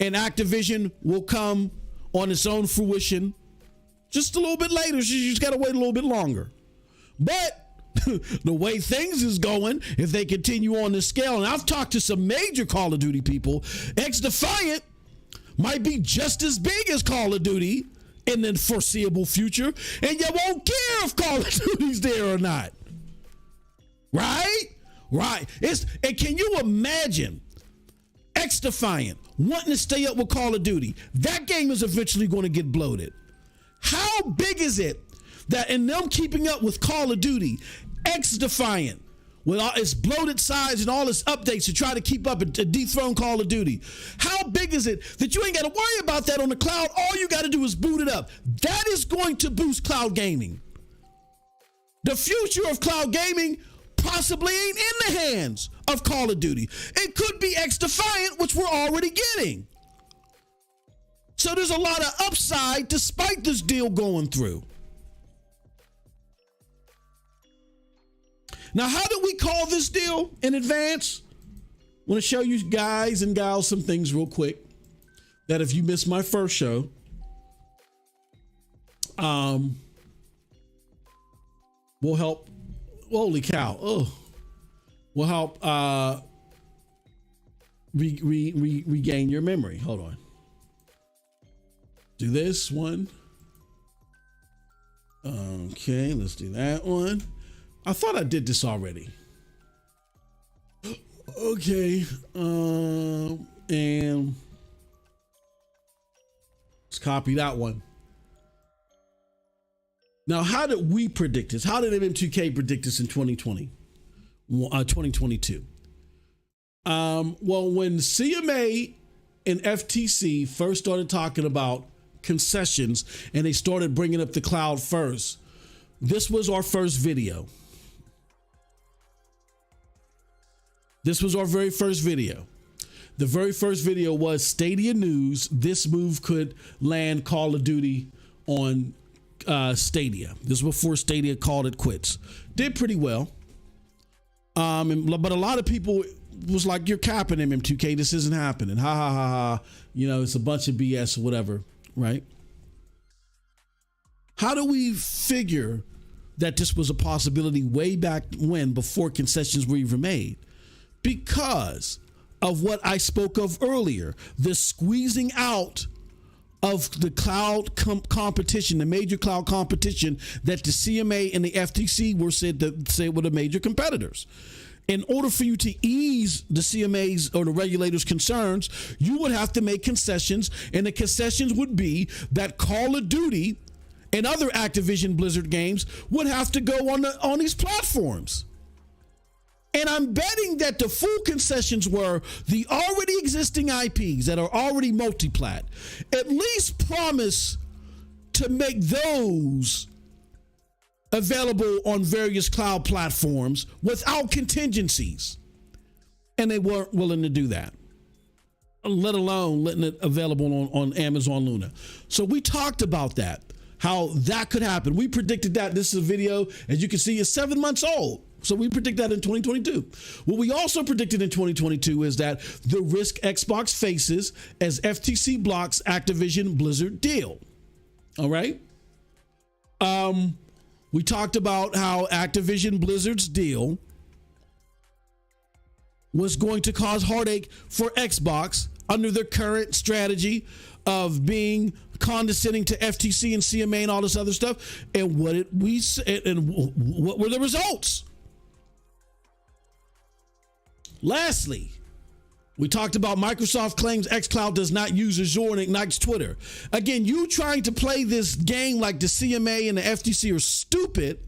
And Activision will come on its own fruition just a little bit later. You just got to wait a little bit longer. But the way things is going, if they continue on this scale, and I've talked to some major Call of Duty people, X-Defiant might be just as big as Call of Duty in the foreseeable future, and you won't care if Call of Duty's there or not. Right? Right. And can you imagine X-Defiant wanting to stay up with Call of Duty? That game is eventually going to get bloated. How big is it that in them keeping up with Call of Duty, X-Defiant, with all its bloated size and all its updates to try to keep up and to dethrone Call of Duty, how big is it that you ain't got to worry about that on the cloud? All you got to do is boot it up. That is going to boost cloud gaming. The future of cloud gaming possibly ain't in the hands of Call of Duty. It could be X-Defiant, which we're already getting. So there's a lot of upside despite this deal going through. Now, how did we call this deal in advance? I want to show you guys and gals some things real quick that if you missed my first show, will help. Holy cow. Oh, will help regain your memory. Hold on. Do this one. Okay, let's do that one. I thought I did this already. Okay, and let's copy that one. Now, how did we predict this? How did MM2K predict this in 2022? Well, when CMA and FTC first started talking about concessions and they started bringing up the cloud first, this was our first video. This was our very first video. The very first video was Stadia news. This move could land Call of Duty on Stadia. This was before Stadia called it quits. Did pretty well. But a lot of people was like, you're capping MM2K. This isn't happening. Ha ha ha ha. You know, it's a bunch of BS or whatever. Right? How do we figure that this was a possibility way back when, before concessions were even made? Because of what I spoke of earlier, the squeezing out of the cloud competition, the major cloud competition that the CMA and the FTC were said to say were the major competitors. In order for you to ease the CMA's or the regulators' concerns, you would have to make concessions, and the concessions would be that Call of Duty and other Activision Blizzard games would have to go on these platforms. And I'm betting that the full concessions were the already existing IPs that are already multi-plat. At least promise to make those available on various cloud platforms without contingencies. And they weren't willing to do that, let alone letting it available on Amazon Luna. So we talked about that, how that could happen. We predicted that. This is a video, as you can see, is 7 months old. So we predict that in 2022. What we also predicted in 2022 is that the risk Xbox faces as FTC blocks Activision Blizzard deal. All right. We talked about how Activision Blizzard's deal was going to cause heartache for Xbox under their current strategy of being condescending to FTC and CMA and all this other stuff. And what were the results? Lastly, we talked about Microsoft claims xCloud does not use Azure and ignites Twitter. Again, you trying to play this game like the CMA and the FTC are stupid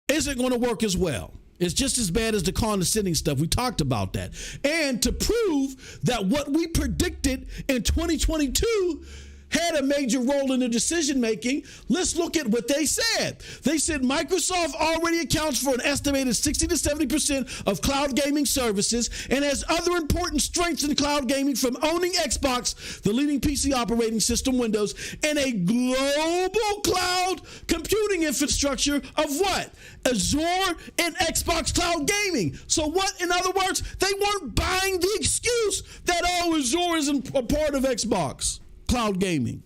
isn't going to work as well. It's just as bad as the condescending stuff. We talked about that. And to prove that what we predicted in 2022 had a major role in the decision making, let's look at what they said. They said Microsoft already accounts for an estimated 60 to 70% of cloud gaming services and has other important strengths in cloud gaming, from owning Xbox, the leading PC operating system, Windows, and a global cloud computing infrastructure of what? Azure and Xbox cloud gaming. So what? In other words, they weren't buying the excuse that, oh, Azure isn't a part of Xbox cloud gaming.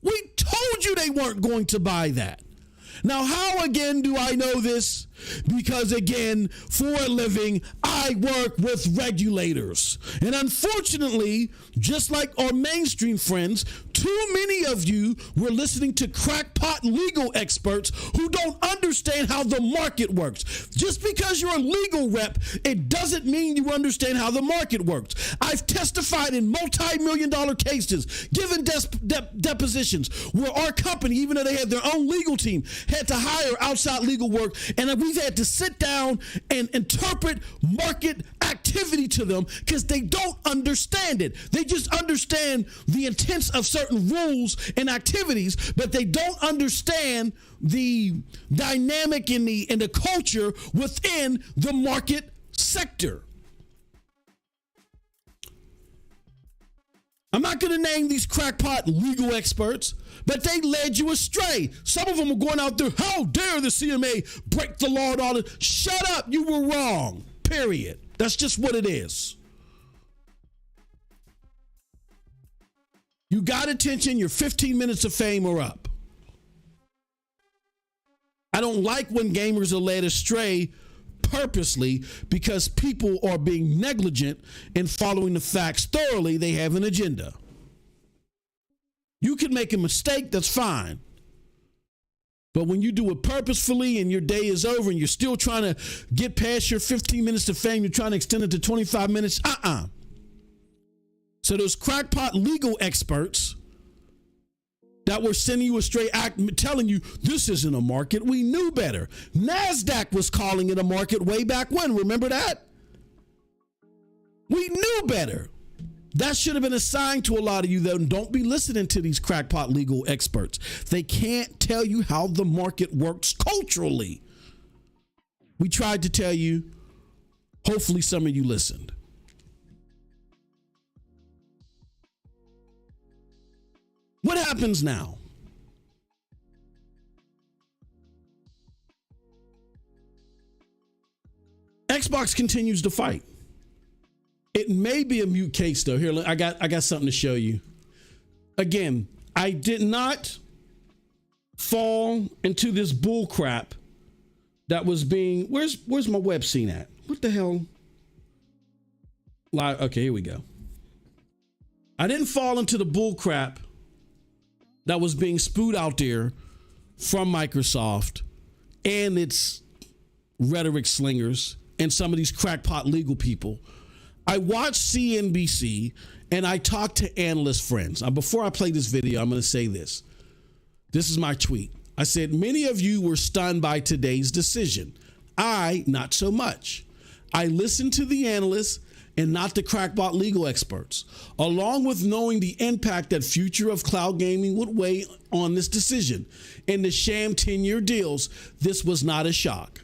We told you they weren't going to buy that. Now, how again do I know this? Because again, for a living, I work with regulators. And unfortunately, just like our mainstream friends, too many of you were listening to crackpot legal experts who don't understand how the market works. Just because you're a legal rep, it doesn't mean you understand how the market works. I've testified in multi-million-dollar cases, given depositions where our company, even though they had their own legal team, had to hire outside legal work, and we've had to sit down and interpret market activity to them because they don't understand it. They just understand the intents of certain rules and activities, but they don't understand the dynamic in the culture within the market sector. I'm not going to name these crackpot legal experts, but they led you astray. Some of them are going out there, how dare the CMA break the law and all that. Shut up, you were wrong, period. That's just what it is. You got attention, your 15 minutes of fame are up. I don't like when gamers are led astray purposely because people are being negligent in following the facts thoroughly. They have an agenda. You can make a mistake, that's fine. But when you do it purposefully and your day is over and you're still trying to get past your 15 minutes of fame, you're trying to extend it to 25 minutes, So those crackpot legal experts that were sending you astray, telling you this isn't a market, we knew better. NASDAQ was calling it a market way back when. Remember that? We knew better. That should have been a sign to a lot of you, though. Don't be listening to these crackpot legal experts. They can't tell you how the market works culturally. We tried to tell you. Hopefully some of you listened. What happens now? Xbox continues to fight. It may be a mute case, though. Here, I got something to show you. Again, I did not fall into this bull crap that was being. Where's my web scene at? What the hell? Live. Okay, here we go. I didn't fall into the bull crap that was being spewed out there from Microsoft and its rhetoric slingers and some of these crackpot legal people. I watched CNBC and I talked to analyst friends. Now, before I play this video, I'm going to say this. This is my tweet. I said, many of you were stunned by today's decision. I, not so much. I listened to the analysts and not the crackpot legal experts, along with knowing the impact that future of cloud gaming would weigh on this decision. In the sham 10-year deals, this was not a shock.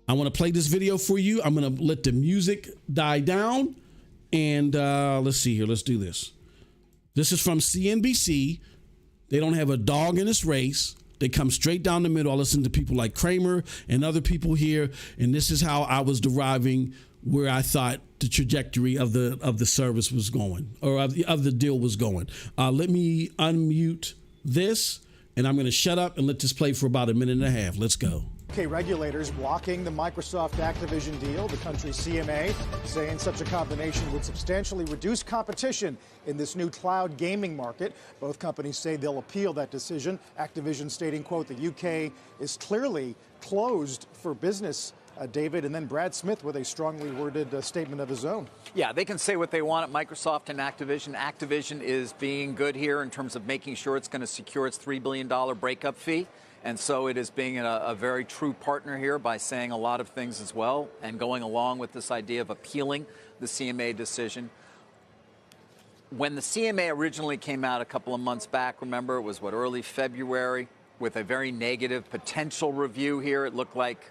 I want to play this video for you. I'm going to let the music die down. And let's see here. Let's do this. This is from CNBC. They don't have a dog in this race. They come straight down the middle. I listen to people like Kramer and other people here. And this is how I was deriving where I thought the trajectory of the service was going, or of the deal was going. Let me unmute this, and I'm going to shut up and let this play for about a minute and a half. Let's go. UK regulators blocking the Microsoft-Activision deal. The country's CMA saying such a combination would substantially reduce competition in this new cloud gaming market. Both companies say they'll appeal that decision. Activision stating, quote, the UK is clearly closed for business. David, and then Brad Smith with a strongly worded statement of his own. Yeah, they can say what they want at Microsoft and Activision. Activision is being good here in terms of making sure it's going to secure its $3 billion breakup fee. And so it is being a very true partner here by saying a lot of things as well and going along with this idea of appealing the CMA decision. When the CMA originally came out a couple of months back, remember, it was, early February, with a very negative potential review here. It looked like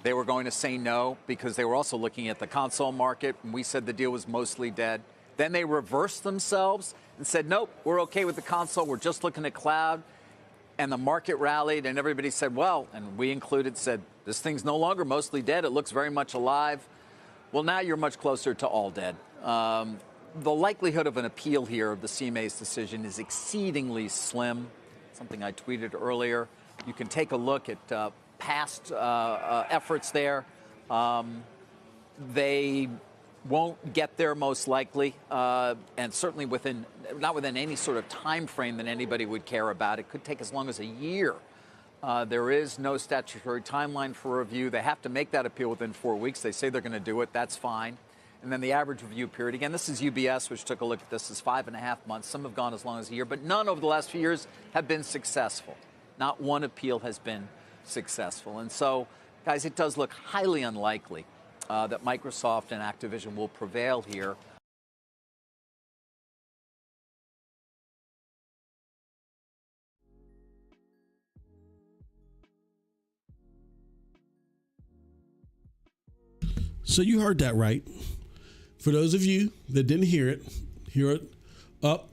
they were going to say no because they were also looking at the console market, and we said the deal was mostly dead. Then they reversed themselves and said, nope, we're okay with the console. We're just looking at cloud. And the market rallied, and everybody said, well, and we included, said, this thing's no longer mostly dead. It looks very much alive. Well, now you're much closer to all dead. The likelihood of an appeal here of the CMA's decision is exceedingly slim, something I tweeted earlier. You can take a look at past efforts there. They won't get there most likely, and certainly not within any sort of time frame that anybody would care about. It could take as long as a year. There is no statutory timeline for review. They have to make that appeal within 4 weeks. They say they're going to do it. That's fine. And then the average review period, again, this is UBS, which took a look at this, is 5.5 months. Some have gone as long as a year, but none over the last few years have been successful. Not one appeal has been successful. And so, guys, it does look highly unlikely that Microsoft and Activision will prevail here. So you heard that right. For those of you that didn't hear it, up.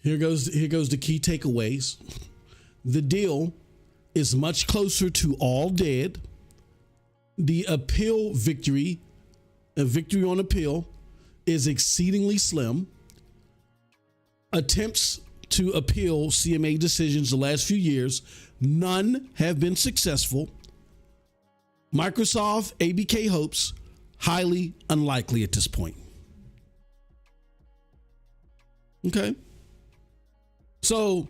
Here goes the key takeaways. The deal is much closer to all dead. The appeal victory, a victory on appeal, is exceedingly slim. Attempts to appeal CMA decisions the last few years, none have been successful. Microsoft ABK hopes, highly unlikely at this point. Okay. So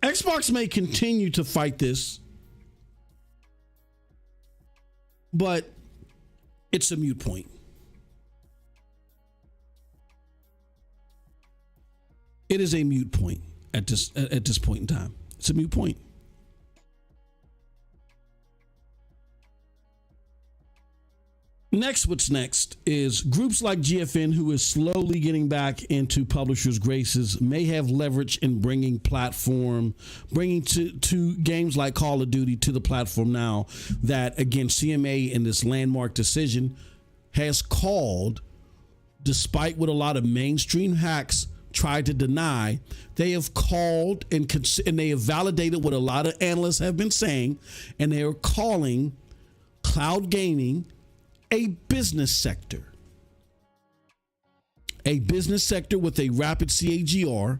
Xbox may continue to fight this, but it's a moot point. It is a moot point at this point in time. It's a moot point. What's next is groups like GFN, who is slowly getting back into publishers' graces, may have leverage in bringing to games like Call of Duty to the platform now that, again, CMA in this landmark decision has called, despite what a lot of mainstream hacks tried to deny, they have called and they have validated what a lot of analysts have been saying, and they are calling cloud gaming a business sector. A business sector with a rapid CAGR.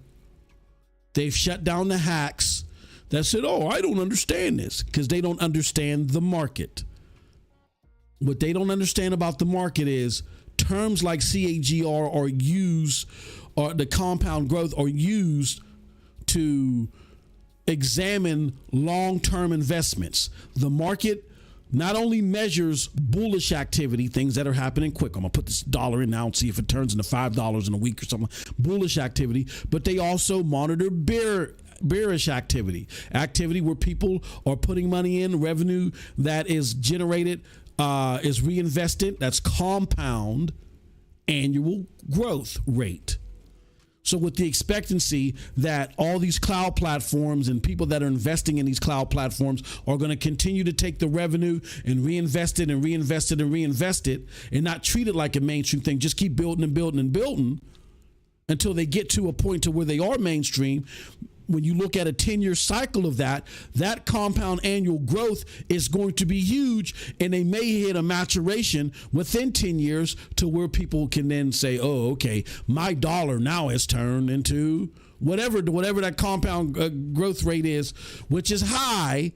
They've shut down the hacks that said, oh, I don't understand this, because they don't understand the market. What they don't understand about the market is terms like CAGR are used, or the compound growth are used to examine long-term investments. The market not only measures bullish activity, things that are happening quick. I'm going to put this dollar in now and see if it turns into $5 in a week or something. Bullish activity, but they also monitor bearish activity where people are putting money in, revenue that is generated, is reinvested. That's compound annual growth rate. So with the expectancy that all these cloud platforms and people that are investing in these cloud platforms are going to continue to take the revenue and reinvest it and reinvest it and reinvest it and not treat it like a mainstream thing, just keep building and building and building until they get to a point to where they are mainstream. When you look at a 10-year cycle of that compound annual growth is going to be huge, and they may hit a maturation within 10 years to where people can then say, oh, okay, my dollar now has turned into whatever that compound growth rate is, which is high.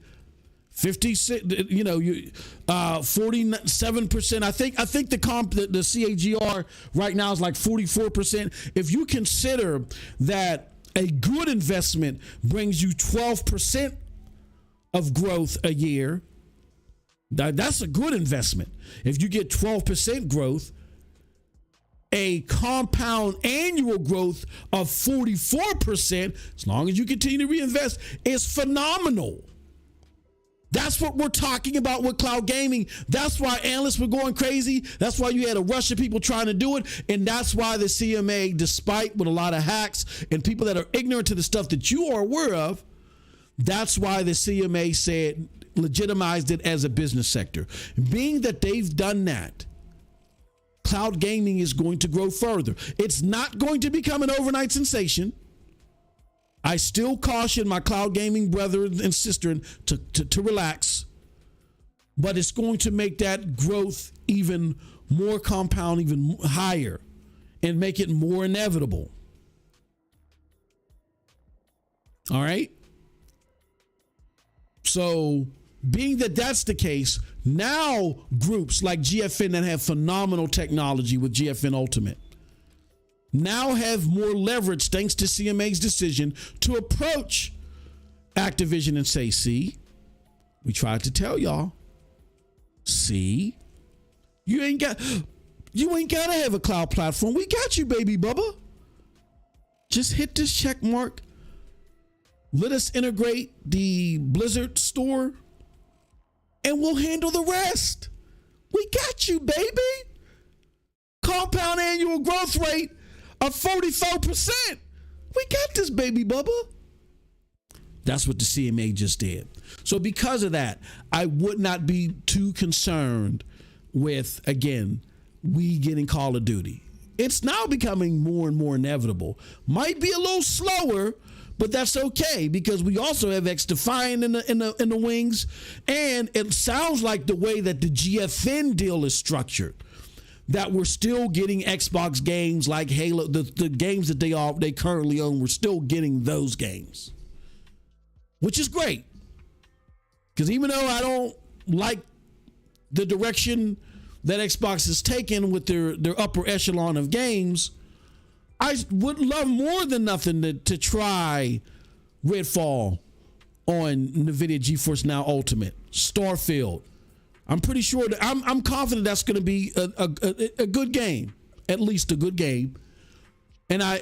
47%. I think the CAGR right now is like 44%. If you consider that a good investment brings you 12% of growth a year, that's a good investment. If you get 12% growth, a compound annual growth of 44%, as long as you continue to reinvest, is phenomenal. That's what we're talking about with cloud gaming. That's why analysts were going crazy. That's why you had a rush of people trying to do it. And that's why the CMA, despite with a lot of hacks and people that are ignorant to the stuff that you are aware of, that's why the CMA said, legitimized it as a business sector. Being that they've done that, cloud gaming is going to grow further. It's not going to become an overnight sensation. I still caution my cloud gaming brother and sister to relax, but it's going to make that growth even more compound, even higher, and make it more inevitable. All right? So, being that that's the case, now groups like GFN that have phenomenal technology with GFN Ultimate now have more leverage thanks to CMA's decision to approach Activision and say, see, we tried to tell y'all, see, you ain't got to have a cloud platform. We got you, baby Bubba. Just hit this check mark. Let us integrate the Blizzard store and we'll handle the rest. We got you, baby. Compound annual growth rate of 44%. We got this, baby Bubba. That's what the CMA just did. So because of that, I would not be too concerned with, again, we getting Call of Duty. It's now becoming more and more inevitable. Might be a little slower, but that's okay because we also have XDefiant in the wings, and it sounds like the way that the GFN deal is structured, that we're still getting Xbox games like Halo, the games that they currently own, we're still getting those games, which is great. Because even though I don't like the direction that Xbox has taken with their upper echelon of games, I would love more than nothing to try Redfall on NVIDIA GeForce Now Ultimate, Starfield. I'm pretty sure that I'm confident that's going to be a good game, at least a good game. And I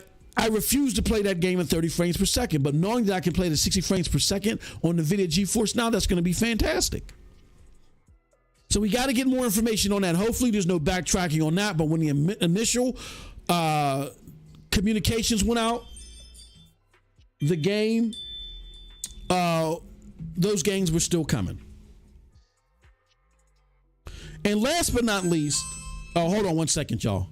refuse to play that game at 30 frames per second, but knowing that I can play it at 60 frames per second on NVIDIA GeForce Now, that's going to be fantastic. So we got to get more information on that. Hopefully there's no backtracking on that, but when the initial communications went out, the game, those games were still coming. And last but not least, hold on one second, y'all.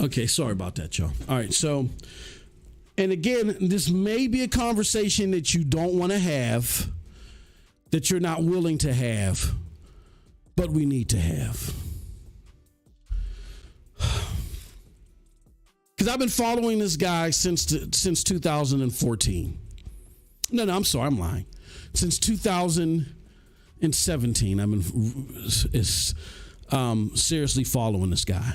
Okay, sorry about that, y'all. All right, so, and again, this may be a conversation that you don't want to have, that you're not willing to have, but we need to have. Because I've been following this guy since 2014. No, I'm sorry, I'm lying. Since 2017, I've been seriously following this guy.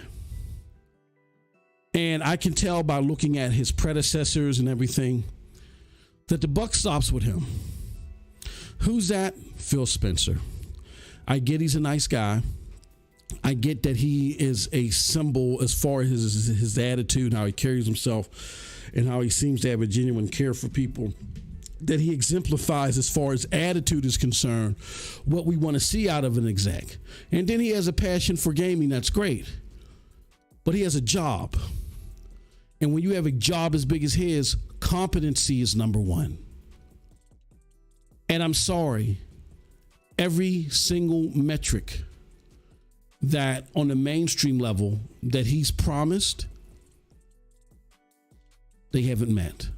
And I can tell by looking at his predecessors and everything that the buck stops with him. Who's that? Phil Spencer. I get he's a nice guy. I get that he is a symbol as far as his attitude, how he carries himself, and how he seems to have a genuine care for people. That he exemplifies as far as attitude is concerned, what we want to see out of an exec. And then he has a passion for gaming. That's great. But he has a job. And when you have a job as big as his, competency is number one. And I'm sorry, every single metric that on the mainstream level that he's promised, they haven't met.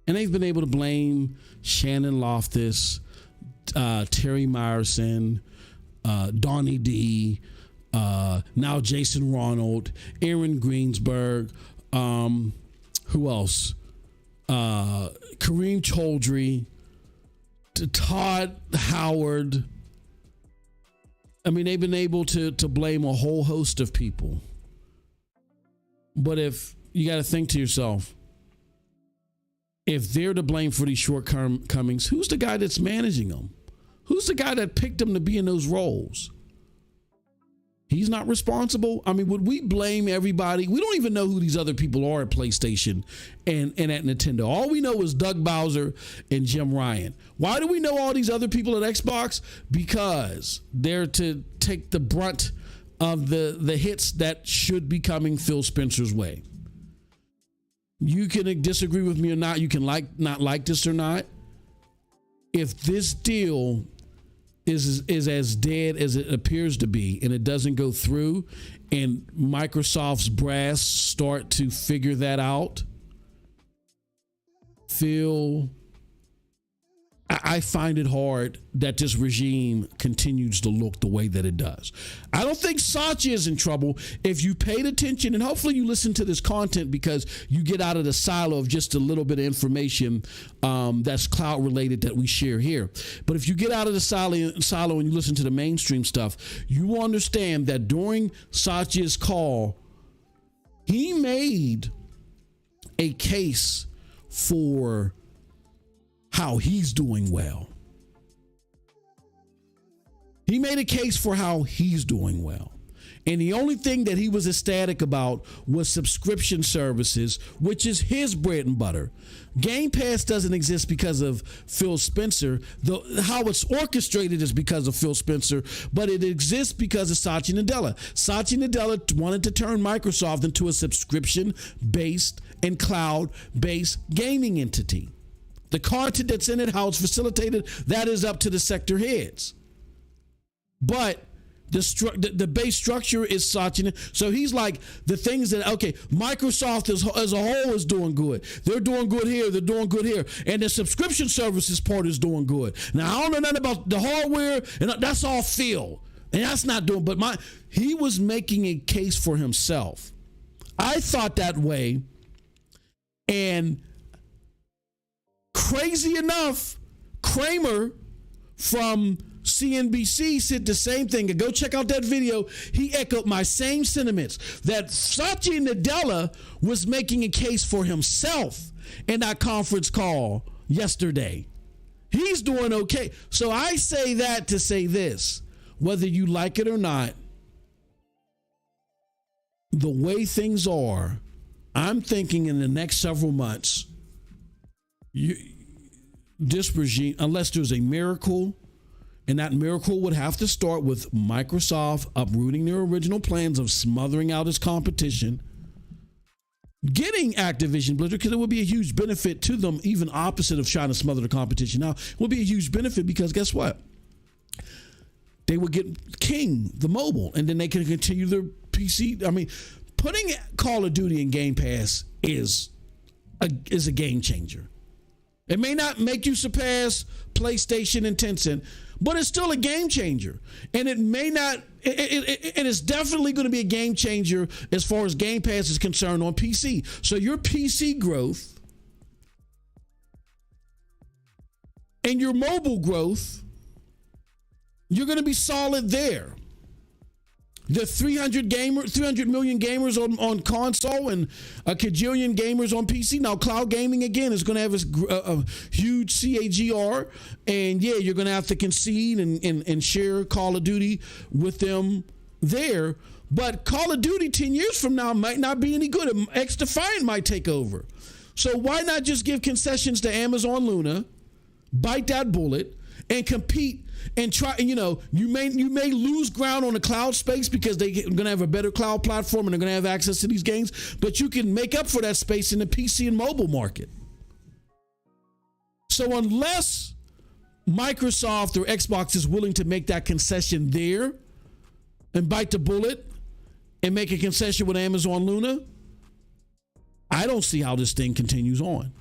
And they've been able to blame Shannon Loftus, Terry Myerson, Donnie D, now Jason Ronald, Aaron Greensberg, who else? Kareem Chaudhry, Todd Howard. I mean, they've been able to blame a whole host of people. But if you got to think to yourself, if they're to blame for these shortcomings, who's the guy that's managing them? Who's the guy that picked them to be in those roles? He's not responsible. I mean, would we blame everybody? We don't even know who these other people are at PlayStation and at Nintendo. All we know is Doug Bowser and Jim Ryan. Why do we know all these other people at Xbox? Because they're to take the brunt of the hits that should be coming Phil Spencer's way. You can disagree with me or not. You can not like this or not. If this deal is as dead as it appears to be, and it doesn't go through, and Microsoft's brass start to figure that out, Phil, I find it hard that this regime continues to look the way that it does. I don't think Satya is in trouble. If you paid attention, and hopefully you listen to this content because you get out of the silo of just a little bit of information that's cloud related that we share here. But if you get out of the silo and you listen to the mainstream stuff, you will understand that during Satya's call, he made a case for how he's doing well. He made a case for how he's doing well. And the only thing that he was ecstatic about was subscription services, which is his bread and butter. Game Pass doesn't exist because of Phil Spencer. How it's orchestrated is because of Phil Spencer, but it exists because of Satya Nadella. Satya Nadella wanted to turn Microsoft into a subscription-based and cloud-based gaming entity. The content that's in it, how it's facilitated, that is up to the sector heads. But the base structure is Satya. So he's like, the things that, okay, Microsoft as a whole is doing good. They're doing good here. They're doing good here. And the subscription services part is doing good. Now, I don't know nothing about the hardware, and that's all Phil. And that's not doing, but he was making a case for himself. I thought that way. And crazy enough, Kramer from CNBC said the same thing. And go check out that video. He echoed my same sentiments that Satya Nadella was making a case for himself in that conference call yesterday. He's doing okay. So I say that to say this, whether you like it or not, the way things are, I'm thinking in the next several months, this regime, unless there's a miracle, and that miracle would have to start with Microsoft uprooting their original plans of smothering out its competition, getting Activision Blizzard, because it would be a huge benefit to them, even opposite of trying to smother the competition now, would be a huge benefit because guess what? They would get King, the mobile, and then they can continue their PC. I mean, putting Call of Duty in Game Pass is a game changer. It may not make you surpass PlayStation and Tencent, but it's still a game changer. And it may not, it is definitely going to be a game changer as far as Game Pass is concerned on PC. So your PC growth and your mobile growth, you're going to be solid there. The 300 million gamers on console and a cajillion gamers on PC. Now, cloud gaming, again, is going to have a huge CAGR. And, yeah, you're going to have to concede and share Call of Duty with them there. But Call of Duty 10 years from now might not be any good. X-Defiant might take over. So why not just give concessions to Amazon Luna, bite that bullet, and compete and try, you know, you may lose ground on the cloud space because they're going to have a better cloud platform and they're going to have access to these games, but you can make up for that space in the PC and mobile market. So unless Microsoft or Xbox is willing to make that concession there and bite the bullet and make a concession with Amazon Luna, I don't see how this thing continues on.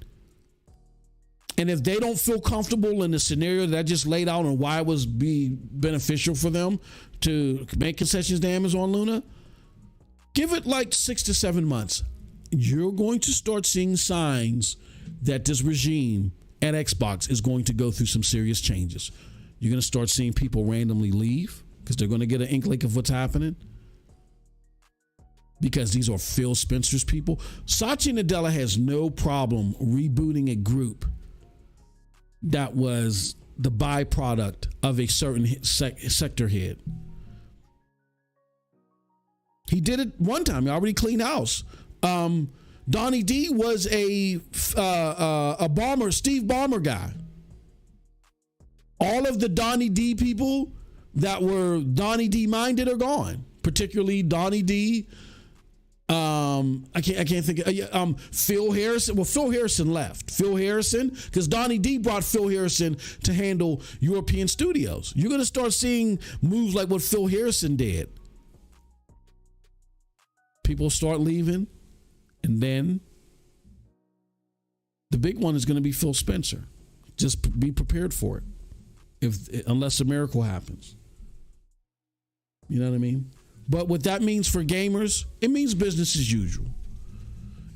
And if they don't feel comfortable in the scenario that I just laid out on why it was be beneficial for them to make concessions to Amazon Luna, give it like 6 to 7 months. You're going to start seeing signs that this regime at Xbox is going to go through some serious changes. You're going to start seeing people randomly leave because they're going to get an inkling of what's happening. Because these are Phil Spencer's people. Satya Nadella has no problem rebooting a group that was the byproduct of a certain sector head. He did it one time. He already cleaned house. Donnie D was a Ballmer, Steve Ballmer guy. All of the Donnie D people that were Donnie D minded are gone. Particularly Donnie D. I can't think of Phil Harrison. Well, Phil Harrison left. Phil Harrison, because Donnie D brought Phil Harrison to handle European studios. You're going to start seeing moves like what Phil Harrison did. People start leaving, and then the big one is going to be Phil Spencer. Just be prepared for it, unless a miracle happens. You know what I mean? But what that means for gamers, it means business as usual.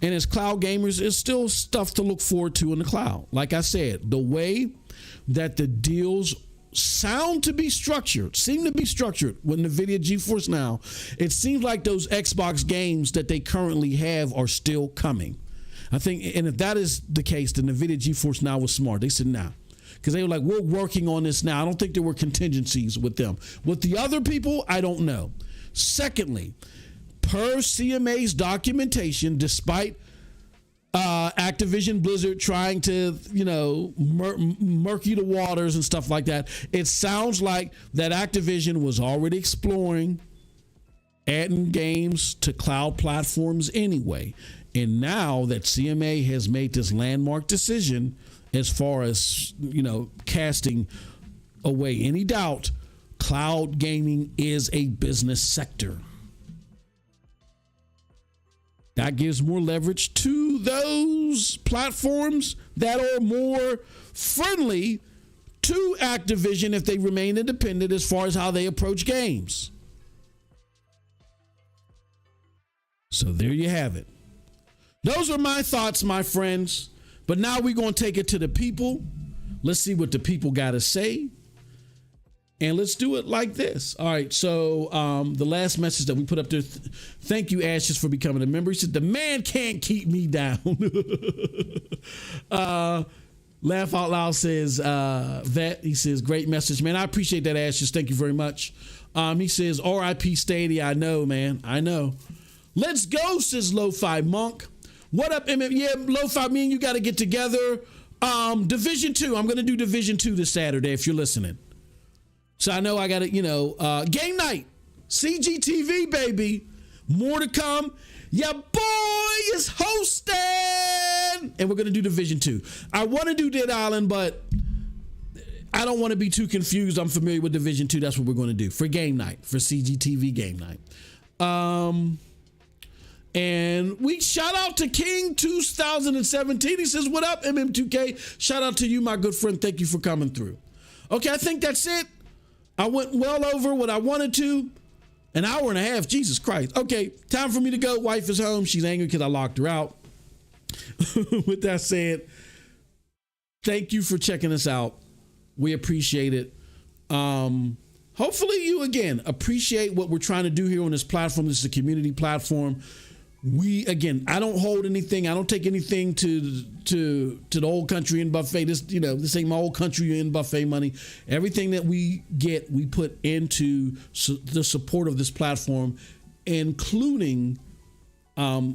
And as cloud gamers, it's still stuff to look forward to in the cloud. Like I said, the way that the deals seem to be structured with NVIDIA GeForce Now, it seems like those Xbox games that they currently have are still coming. I think, and if that is the case, then NVIDIA GeForce Now was smart. They said, nah. Because they were like, we're working on this now. I don't think there were contingencies with them. With the other people, I don't know. Secondly, per CMA's documentation, despite Activision Blizzard trying to, murky the waters and stuff like that, it sounds like that Activision was already exploring adding games to cloud platforms anyway. And now that CMA has made this landmark decision as far as, casting away any doubt, cloud gaming is a business sector. That gives more leverage to those platforms that are more friendly to Activision if they remain independent as far as how they approach games. So there you have it. Those are my thoughts, my friends. But now we're going to take it to the people. Let's see what the people got to say. And let's do it like this. All right. So the last message that we put up there. Thank you, Ashes, for becoming a member. He said, the man can't keep me down. Laugh Out Loud says, Vet. He says, great message, man. I appreciate that, Ashes. Thank you very much. He says, RIP Stadia. I know, man. I know. Let's go, says Lo-Fi Monk. What up, MM? Yeah, Lo-Fi, me and you got to get together. Division 2. I'm going to do Division 2 this Saturday if you're listening. So I know I got to, game night, CGTV, baby. More to come. Your boy is hosting. And we're going to do Division 2. I want to do Dead Island, but I don't want to be too confused. I'm familiar with Division 2. That's what we're going to do for game night, for CGTV game night. And we shout out to King 2017. He says, what up, MM2K? Shout out to you, my good friend. Thank you for coming through. Okay, I think that's it. I went well over what I wanted to. An hour and a half. Jesus Christ. Okay, time for me to go. Wife is home. She's angry because I locked her out. With that said, thank you for checking us out. We appreciate it. Hopefully you, again, appreciate what we're trying to do here on this platform. This is a community platform. I don't hold anything. I don't take anything to the old country in buffet. This ain't my old country in buffet money. Everything that we get, we put into the support of this platform, including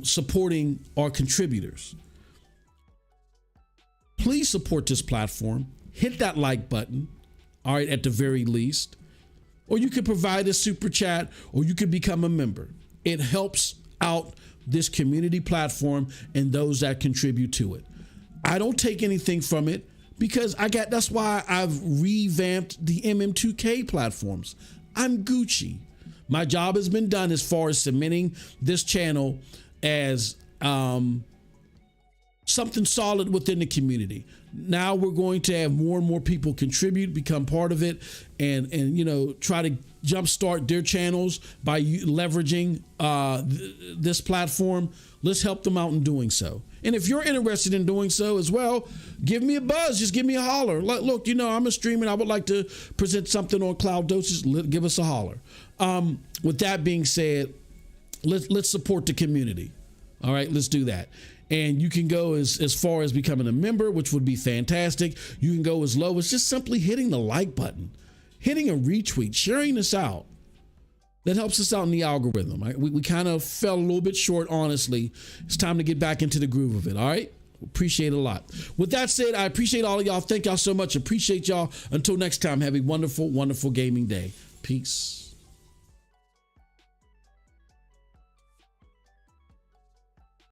supporting our contributors. Please support this platform. Hit that like button. All right, at the very least. Or you could provide a super chat, or you could become a member. It helps out this community platform and those that contribute to it. I don't take anything from it because that's why I've revamped the MM2K platforms. I'm Gucci. My job has been done as far as cementing this channel as something solid within the community. Now we're going to have more and more people contribute, become part of it, and try to jumpstart their channels by leveraging this platform. Let's help them out in doing so. And if you're interested in doing so as well, give me a buzz. Just give me a holler. Look, I'm a streamer and I would like to present something on CloudDosage. Give us a holler. With that being said, let's support the community. All right, let's do that. And you can go as far as becoming a member, which would be fantastic. You can go as low as just simply hitting the like button, hitting a retweet, sharing this out. That helps us out in the algorithm. Right? We kind of fell a little bit short, honestly. It's time to get back into the groove of it, all right? Appreciate it a lot. With that said, I appreciate all of y'all. Thank y'all so much. Appreciate y'all. Until next time, have a wonderful, wonderful gaming day. Peace.